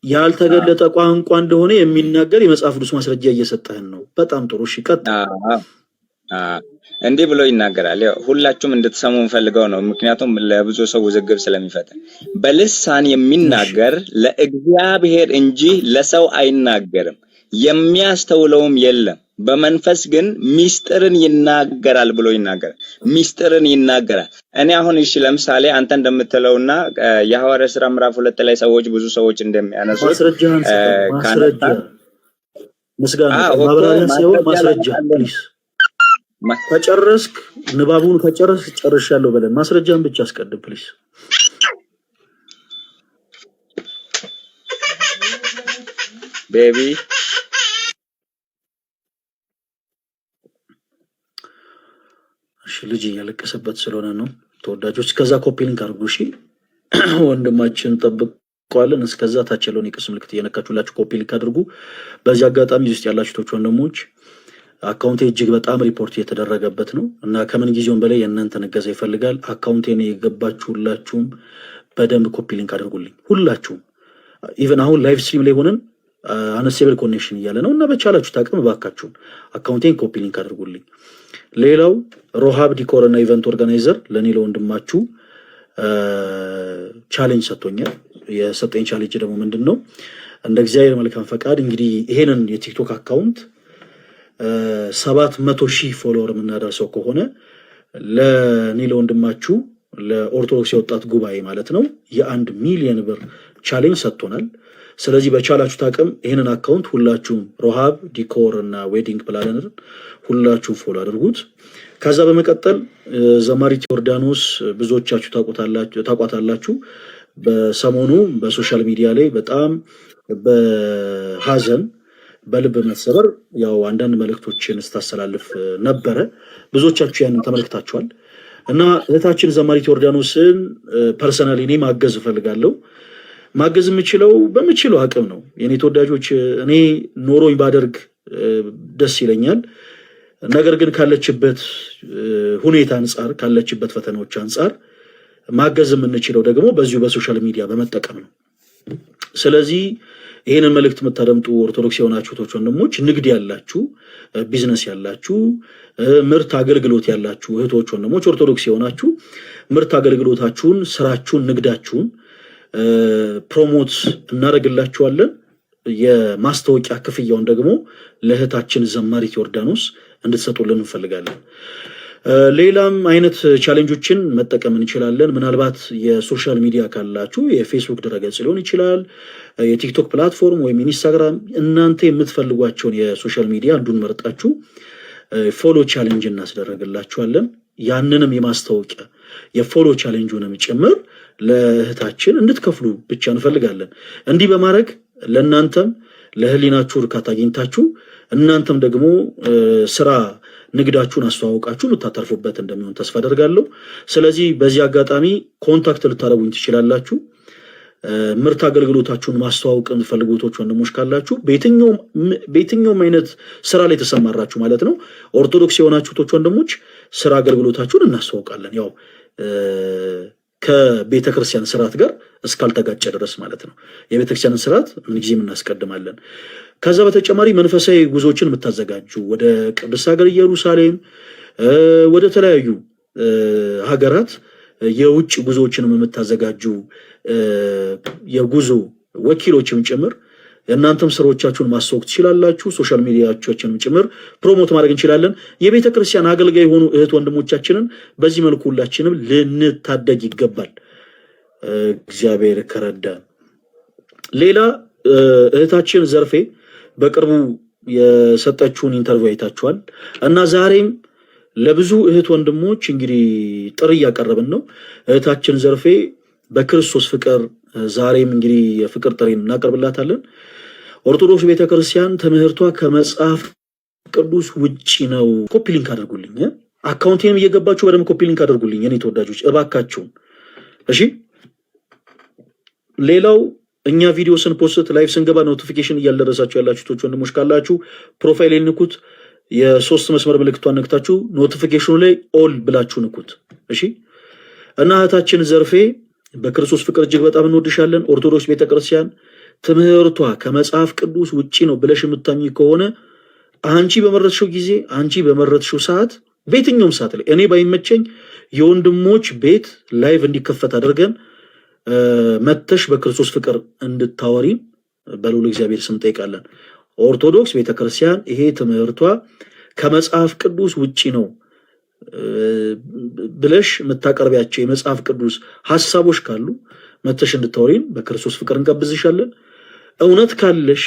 A: ያልተገለጠ ቋንቋ እንደሆነ የሚናገር የመጽሐፍ ቅዱስ ማስረጃ እየሰጠህን ነው። በጣም ጥሩ። እሺ ቀጥል።
B: እንዲህ ብሎ ይናገራል። ሁላችሁም እንድትሰሙ ፈልገው ነው፣ ምክንያቱም ለብዙ ሰው ውዝግብ ስለሚፈጥር። በልሳን የሚናገር ለእግዚአብሔር እንጂ ለሰው አይናገርም፣ የሚያስተውለውም የለም። በመንፈስ ግን ሚስጥርን ይናገራል ብሎ ይናገራል። ሚስጥርን ይናገራል። እኔ አሁን እሺ ለምሳሌ አንተ እንደምትለውና የሐዋርያት ሥራ ምዕራፍ 2 ላይ ሰዎች ብዙ ሰዎች እንደሚያነሱት
A: ማስረጃ ምስጋና ማብራሪያ ሲሆን ማስረጃ ፕሊዝ ከጨረስክ ንባቡን ከጨረስክ ጨርሻለሁ በለን ማስረጃን ብቻ አስቀድም ፕሊዝ።
B: ቤቢ
A: እሺ ልጅ እያለቀሰበት ስለሆነ ነው ተወዳጆች። ከዛ ኮፒ ሊንክ አድርጉ እሺ። ወንድማችን ጠብቀዋለን። እስከዛ ታች ያለውን የቅስ ምልክት እየነካችሁላችሁ ኮፒ ሊንክ አድርጉ። በዚህ አጋጣሚ ውስጥ ያላችሁት ወንድሞች አካውንቴ እጅግ በጣም ሪፖርት እየተደረገበት ነው እና ከምን ጊዜውም በላይ የእናንተን እገዛ ይፈልጋል። አካውንቴን የገባችሁ ሁላችሁም በደንብ ኮፒ ሊንክ አድርጉልኝ። ሁላችሁም ኢቨን አሁን ላይቭ ስትሪም ላይ ሆነን አነስቴብል ኮኔክሽን እያለ ነው እና በቻላችሁት አቅም እባካችሁን አካውንቴን ኮፒ ሊንክ አድርጉልኝ። ሌላው ሮሃብ ዲኮር እና ኢቨንት ኦርጋናይዘር ለኔ ለወንድማችሁ ቻሌንጅ ሰጥቶኛል። የሰጠኝ ቻሌንጅ ደግሞ ምንድነው? እንደ እግዚአብሔር መልካም ፈቃድ እንግዲህ ይሄንን የቲክቶክ አካውንት 700,000 ፎሎወር የምናደርሰው ከሆነ ለኔ ለወንድማችሁ ለኦርቶዶክስ የወጣት ጉባኤ ማለት ነው የ1 ሚሊዮን ብር ቻሌንጅ ሰጥቶናል። ስለዚህ በቻላችሁት አቅም ይሄንን አካውንት ሁላችሁም ሮሃብ ዲኮር እና ዌዲንግ ፕላነር ሁላችሁም ፎሎ አድርጉት። ከዛ በመቀጠል ዘማሪት ዮርዳኖስ ብዙዎቻችሁ ታቋታላችሁ። በሰሞኑ በሶሻል ሚዲያ ላይ በጣም በሐዘን በልብ መሰበር ያው አንዳንድ መልእክቶችን ስታስተላልፍ ነበረ። ብዙዎቻችሁ ያንን ተመልክታችኋል እና እህታችን ዘማሪት ዮርዳኖስን ፐርሰናሊ እኔ ማገዝ እፈልጋለሁ። ማገዝ የምችለው በምችለው አቅም ነው። የኔ ተወዳጆች እኔ ኖሮኝ ባደርግ ደስ ይለኛል። ነገር ግን ካለችበት ሁኔታ አንጻር ካለችበት ፈተናዎች አንጻር ማገዝ የምንችለው ደግሞ በዚሁ በሶሻል ሚዲያ በመጠቀም ነው። ስለዚህ ይሄንን መልእክት የምታደምጡ ኦርቶዶክስ የሆናችሁ ወንድሞች፣ ንግድ ያላችሁ፣ ቢዝነስ ያላችሁ፣ ምርት አገልግሎት ያላችሁ እህቶች ወንድሞች፣ ኦርቶዶክስ የሆናችሁ ምርት አገልግሎታችሁን፣ ስራችሁን፣ ንግዳችሁን ፕሮሞት እናደርግላችኋለን። የማስታወቂያ ክፍያውን ደግሞ ለእህታችን ዘማሪት ዮርዳኖስ እንድትሰጡልን እንፈልጋለን። ሌላም አይነት ቻሌንጆችን መጠቀም እንችላለን። ምናልባት የሶሻል ሚዲያ ካላችሁ የፌስቡክ ድረገጽ ሊሆን ይችላል፣ የቲክቶክ ፕላትፎርም ወይም ኢንስታግራም፣ እናንተ የምትፈልጓቸውን የሶሻል ሚዲያ አንዱን መርጣችሁ ፎሎ ቻሌንጅ እናስደረግላችኋለን። ያንንም የማስታወቂያ የፎሎ ቻሌንጁንም ጭምር ለእህታችን እንድትከፍሉ ብቻ እንፈልጋለን። እንዲህ በማድረግ ለእናንተም ለህሊናችሁ እርካታ አግኝታችሁ እናንተም ደግሞ ስራ ንግዳችሁን አስተዋውቃችሁ የምታተርፉበት እንደሚሆን ተስፋ አደርጋለሁ። ስለዚህ በዚህ አጋጣሚ ኮንታክት ልታደርጉኝ ትችላላችሁ። ምርት አገልግሎታችሁን ማስተዋወቅ የምትፈልጉት ወንድሞች ካላችሁ በየትኛውም አይነት ስራ ላይ ተሰማራችሁ ማለት ነው ኦርቶዶክስ የሆናችሁት ወንድሞች ስራ አገልግሎታችሁን እናስተዋውቃለን። ያው ከቤተክርስቲያን ስርዓት ጋር እስካልተጋጨ ድረስ ማለት ነው። የቤተክርስቲያንን ስርዓት ምንጊዜም እናስቀድማለን። ከዛ በተጨማሪ መንፈሳዊ ጉዞዎችን የምታዘጋጁ ወደ ቅድስት ሀገር ኢየሩሳሌም፣ ወደ ተለያዩ ሀገራት የውጭ ጉዞዎችን የምታዘጋጁ የጉዞ ወኪሎችም ጭምር እናንተም ስራዎቻችሁን ማስተዋወቅ ትችላላችሁ። ሶሻል ሚዲያዎቻችንም ጭምር ፕሮሞት ማድረግ እንችላለን። የቤተ ክርስቲያን አገልጋይ የሆኑ እህት ወንድሞቻችንን በዚህ መልኩ ሁላችንም ልንታደግ ይገባል፣ እግዚአብሔር ከረዳን። ሌላ እህታችን ዘርፌ በቅርቡ የሰጠችውን ኢንተርቪው አይታችኋል እና ዛሬም ለብዙ እህት ወንድሞች እንግዲህ ጥሪ እያቀረብን ነው። እህታችን ዘርፌ በክርስቶስ ፍቅር ዛሬም እንግዲህ የፍቅር ጥሪ እናቀርብላታለን። ኦርቶዶክስ ቤተክርስቲያን ትምህርቷ ከመጽሐፍ ቅዱስ ውጪ ነው። ኮፒ ሊንክ አድርጉልኝ። አካውንቴንም እየገባችሁ በደንብ ኮፒ ሊንክ አድርጉልኝ የኔ ተወዳጆች እባካችሁን። እሺ ሌላው እኛ ቪዲዮ ስንፖስት ላይቭ ስንገባ ኖቲፊኬሽን እያልደረሳችሁ ያላችሁ ቶች ወንድሞች ካላችሁ ፕሮፋይል ንኩት፣ የሶስት መስመር ምልክቷን ነክታችሁ ኖቲፊኬሽኑ ላይ ኦል ብላችሁ ንኩት። እሺ። እና እህታችን ዘርፌ በክርስቶስ ፍቅር እጅግ በጣም እንወድሻለን። ኦርቶዶክስ ቤተክርስቲያን ትምህርቷ ከመጽሐፍ ቅዱስ ውጪ ነው ብለሽ የምታምኚ ከሆነ አንቺ በመረጥሽው ጊዜ፣ አንቺ በመረጥሽው ሰዓት፣ በየትኛውም ሰዓት ላይ እኔ ባይመቸኝ የወንድሞች ቤት ላይቭ እንዲከፈት አድርገን መተሽ በክርስቶስ ፍቅር እንድታወሪ በልዑል እግዚአብሔር ስም ጠይቃለን። ኦርቶዶክስ ቤተክርስቲያን ይሄ ትምህርቷ ከመጽሐፍ ቅዱስ ውጪ ነው ብለሽ የምታቀርቢያቸው የመጽሐፍ ቅዱስ ሐሳቦች ካሉ መተሽ እንድታወሪን በክርስቶስ ፍቅር እንጋብዝሻለን። እውነት ካለሽ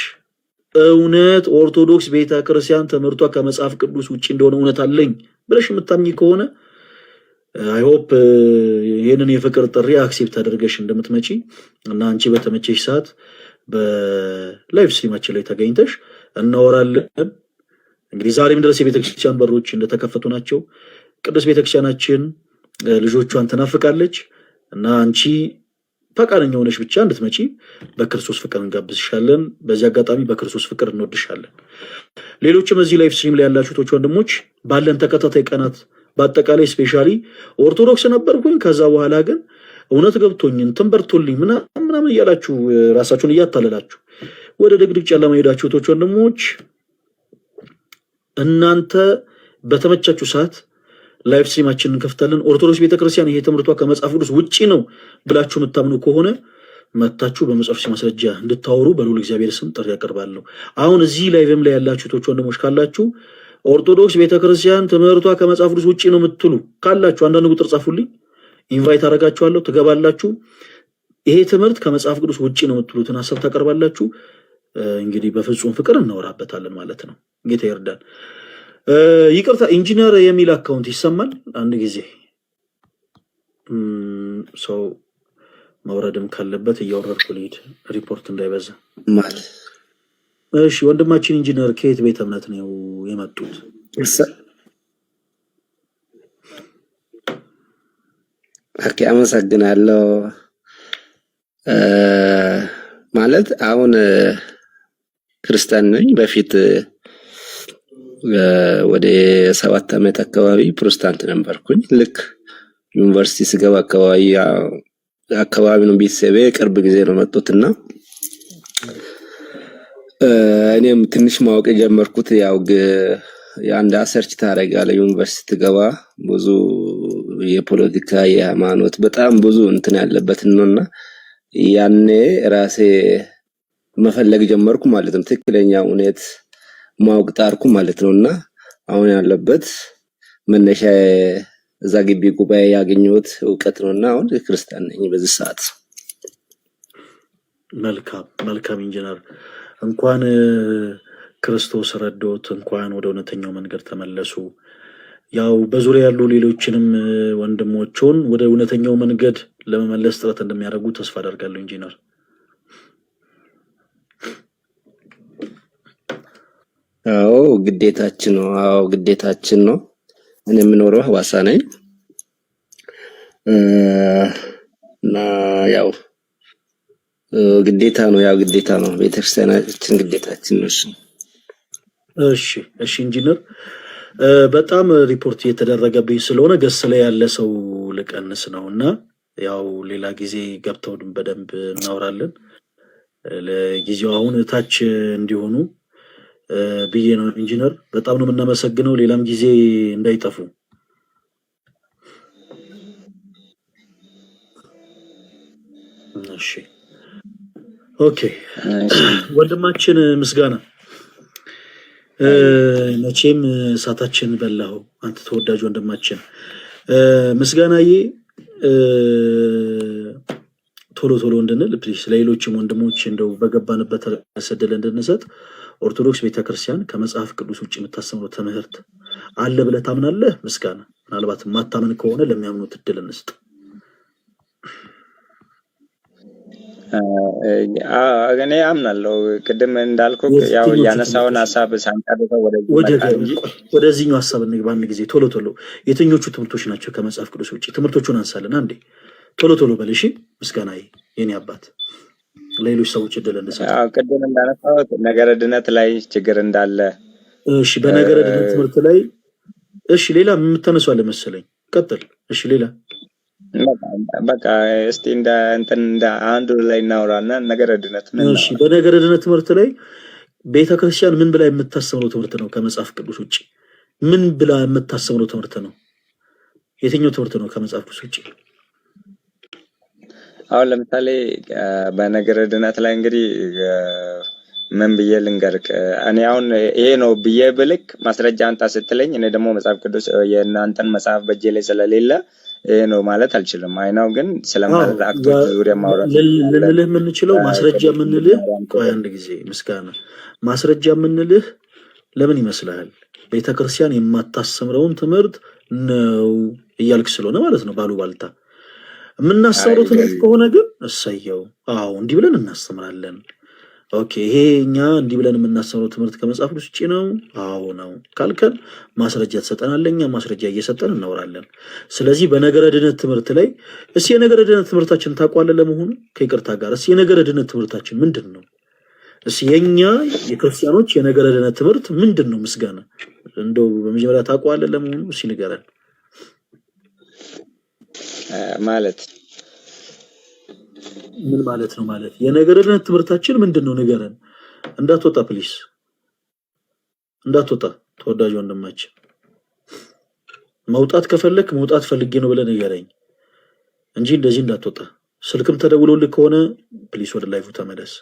A: እውነት ኦርቶዶክስ ቤተክርስቲያን ትምህርቷ ከመጽሐፍ ቅዱስ ውጪ እንደሆነ እውነት አለኝ ብለሽ የምታምኚ ከሆነ አይ ሆፕ ይሄንን የፍቅር ጥሪ አክሴፕት አድርገሽ እንደምትመጪ እና አንቺ በተመቸሽ ሰዓት በላይቭ ስትሪማችን ላይ ተገኝተሽ እናወራለን። እንግዲህ ዛሬም ድረስ የቤተክርስቲያን በሮች እንደተከፈቱ ናቸው። ቅዱስ ቤተክርስቲያናችን ልጆቿን ትናፍቃለች እና አንቺ ፈቃደኛ ሆነሽ ብቻ እንድትመጪ በክርስቶስ ፍቅር እንጋብዝሻለን። በዚህ አጋጣሚ በክርስቶስ ፍቅር እንወድሻለን። ሌሎችም እዚህ ላይቭ ስትሪም ላይ ያላችሁት ወንድሞች ባለን ተከታታይ ቀናት በአጠቃላይ ስፔሻሊ ኦርቶዶክስ ነበርኩኝ ከዛ በኋላ ግን እውነት ገብቶኝ እንትን በርቶልኝ ምናምን እያላችሁ ራሳችሁን እያታለላችሁ ወደ ድቅድቅ ጨለማ ሄዳችሁ ቶች ወንድሞች እናንተ በተመቻችሁ ሰዓት ላይቭ ስትሪማችንን እንከፍታለን። ኦርቶዶክስ ቤተክርስቲያን ይሄ ትምህርቷ ከመጽሐፍ ቅዱስ ውጪ ነው ብላችሁ የምታምኑ ከሆነ መታችሁ በመጽሐፍ ማስረጃ እንድታወሩ በልዑል እግዚአብሔር ስም ጥሪ ያቀርባለሁ። አሁን እዚህ ላይቭም ላይ ያላችሁ ቶች ወንድሞች ካላችሁ ኦርቶዶክስ ቤተክርስቲያን ትምህርቷ ከመጽሐፍ ቅዱስ ውጪ ነው የምትሉ ካላችሁ አንዳንድ ቁጥር ጻፉልኝ፣ ኢንቫይት አደርጋችኋለሁ፣ ትገባላችሁ። ይሄ ትምህርት ከመጽሐፍ ቅዱስ ውጪ ነው የምትሉትን ሐሳብ ታቀርባላችሁ። እንግዲህ በፍጹም ፍቅር እናወራበታለን ማለት ነው። ጌታ ይርዳን። ይቅርታ ኢንጂነር የሚል አካውንት ይሰማል። አንድ ጊዜ ሰው መውረድም ካለበት እያወረድኩ ልሂድ፣ ሪፖርት እንዳይበዛ
C: ማለት።
A: እሺ ወንድማችን ኢንጂነር ከየት ቤተ እምነት ነው የመጡት?
C: ኦኬ አመሰግናለሁ። ማለት አሁን ክርስቲያን ነኝ። በፊት ወደ 7 ዓመት አካባቢ ፕሮቴስታንት ነበርኩኝ። ልክ ዩኒቨርሲቲ ስገባ አካባቢ ነው ቤተሰቤ ቅርብ ጊዜ ነው መጡትና እኔም ትንሽ ማወቅ የጀመርኩት ያው የአንድ ሰርች ታደርጋለህ ዩኒቨርሲቲ ትገባ ብዙ የፖለቲካ የሃይማኖት በጣም ብዙ እንትን ያለበት ነውና ያኔ ራሴ መፈለግ ጀመርኩ ማለት ነው። ትክክለኛ እውነት ማወቅ ጣርኩ ማለት ነውና አሁን ያለበት መነሻ እዛ ግቢ ጉባኤ ያገኘሁት እውቀት ነውና አሁን ክርስቲያን ነኝ በዚህ ሰዓት።
A: መልካም ኢንጂነር እንኳን ክርስቶስ ረዶት እንኳን ወደ እውነተኛው መንገድ ተመለሱ። ያው በዙሪያ ያሉ ሌሎችንም ወንድሞችን ወደ እውነተኛው መንገድ ለመመለስ ጥረት እንደሚያደርጉ ተስፋ አደርጋለሁ። ኢንጂነር
C: አዎ ግዴታችን ነው። ግዴታችን ነው። እኔ የምኖረው ሐዋሳ ነኝ እና ያው ግዴታ ነው። ግዴታ ነው። ቤተክርስቲያናችን ግዴታችን ነው።
A: እሺ ኢንጂነር በጣም ሪፖርት እየተደረገብኝ ስለሆነ ገስ ላይ ያለ ሰው ልቀንስ ነውና ያው ሌላ ጊዜ ገብተው በደንብ እናወራለን። ለጊዜው አሁን ታች እንዲሆኑ ብዬ ነው። ኢንጂነር በጣም ነው የምናመሰግነው። ሌላም ጊዜ እንዳይጠፉ። እሺ ኦኬ ወንድማችን ምስጋና መቼም እሳታችን በላው አንተ ተወዳጅ ወንድማችን ምስጋናዬ ቶሎ እንድንል ፕሊስ ለሌሎችም ወንድሞች እንደው በገባንበት ሰደለ እንድንሰጥ ኦርቶዶክስ ቤተክርስቲያን ከመጽሐፍ ቅዱስ ውጪ የምታስተምረው ትምህርት አለ ብለህ ታምናለህ? ምስጋና ምናልባት ማታመን ከሆነ ለሚያምኑት እድል እንስጥ።
B: እኔ አምናለሁ። ቅድም እንዳልኩ ያው ያነሳውን ሐሳብ ሳንጨርሰው
A: ወደዚህኛው ሐሳብ እንግባ። አንድ ጊዜ ቶሎ የትኞቹ ትምህርቶች ናቸው ከመጽሐፍ ቅዱስ ውጪ? ትምህርቶቹን አንሳለን። አንዴ ቶሎ በል እሺ። ምስጋናዬ የኔ አባት ሌሎች ሰዎች እድል እንሰጥ።
B: ያው ቅድም እንዳነሳሁት ነገረ ድነት ላይ ችግር እንዳለ
A: እሺ፣ በነገረ ድነት ትምህርት ላይ እሺ፣ ሌላ የምታነሳው አለ መሰለኝ። ቀጥል። እሺ፣ ሌላ
B: በቃ እስቲ እንደ አንዱ ላይ እናውራና ነገረ ድነት ምን
A: እሺ፣ በነገረ ድነት ትምህርት ላይ ቤተክርስቲያን ምን ብላ የምታስተምረው ትምህርት ነው? ከመጽሐፍ ቅዱስ ውጪ ምን ብላ የምታስተምረው ትምህርት ነው? የትኛው ትምህርት ነው ከመጽሐፍ ቅዱስ ውጪ?
B: አሁን ለምሳሌ በነገረ ድነት ላይ እንግዲህ ምን ብዬ ልንገርክ? እኔ አሁን ይሄ ነው ብዬ ብልክ ማስረጃ አንጣ ስትለኝ እኔ ደግሞ መጽሐፍ ቅዱስ የእናንተን መጽሐፍ በእጄ ላይ ስለሌለ ይሄ ነው ማለት አልችልም። አይናው ግን ስለማለት አክቶች ዙሪያ ማውራት
A: ልንልህ የምንችለው ማስረጃ የምንልህ ቆይ አንድ ጊዜ ምስጋና ማስረጃ የምንልህ ለምን ይመስልሃል? ቤተክርስቲያን የማታስተምረውን ትምህርት ነው እያልክ ስለሆነ ማለት ነው። ባሉባልታ የምናስተምረው ትምህርት ከሆነ ግን እሰየው፣ አዎ እንዲህ ብለን እናስተምራለን። ኦኬ፣ ይሄ እኛ እንዲህ ብለን የምናስተምረው ትምህርት ከመጽሐፍ ቅዱስ ውጪ ነው? አዎ ነው ካልከን ማስረጃ ትሰጠናለህ። እኛ ማስረጃ እየሰጠን እናወራለን። ስለዚህ በነገረ ድነት ትምህርት ላይ እስኪ የነገረ ድነት ትምህርታችን ታውቋለህ ለመሆኑ? ከይቅርታ ጋር እስኪ የነገረ ድነት ትምህርታችን ምንድን ነው? እስኪ የኛ የክርስቲያኖች የነገረ ድነት ትምህርት ምንድን ነው? ምስጋና እንደው በመጀመሪያ ታውቋለህ ለመሆኑ? እስኪ ንገረን።
B: ማለት
A: ምን ማለት ነው? ማለት የነገረ ድነት ትምህርታችን ምንድን ነው? ንገረን። እንዳትወጣ ፕሊስ፣ እንዳትወጣ ተወዳጅ ወንድማችን። መውጣት ከፈለክ መውጣት ፈልጌ ነው ብለህ ንገረኝ እንጂ እንደዚህ እንዳትወጣ። ስልክም ተደውሎልህ ከሆነ ፕሊስ ወደ ላይፉ ተመለስ።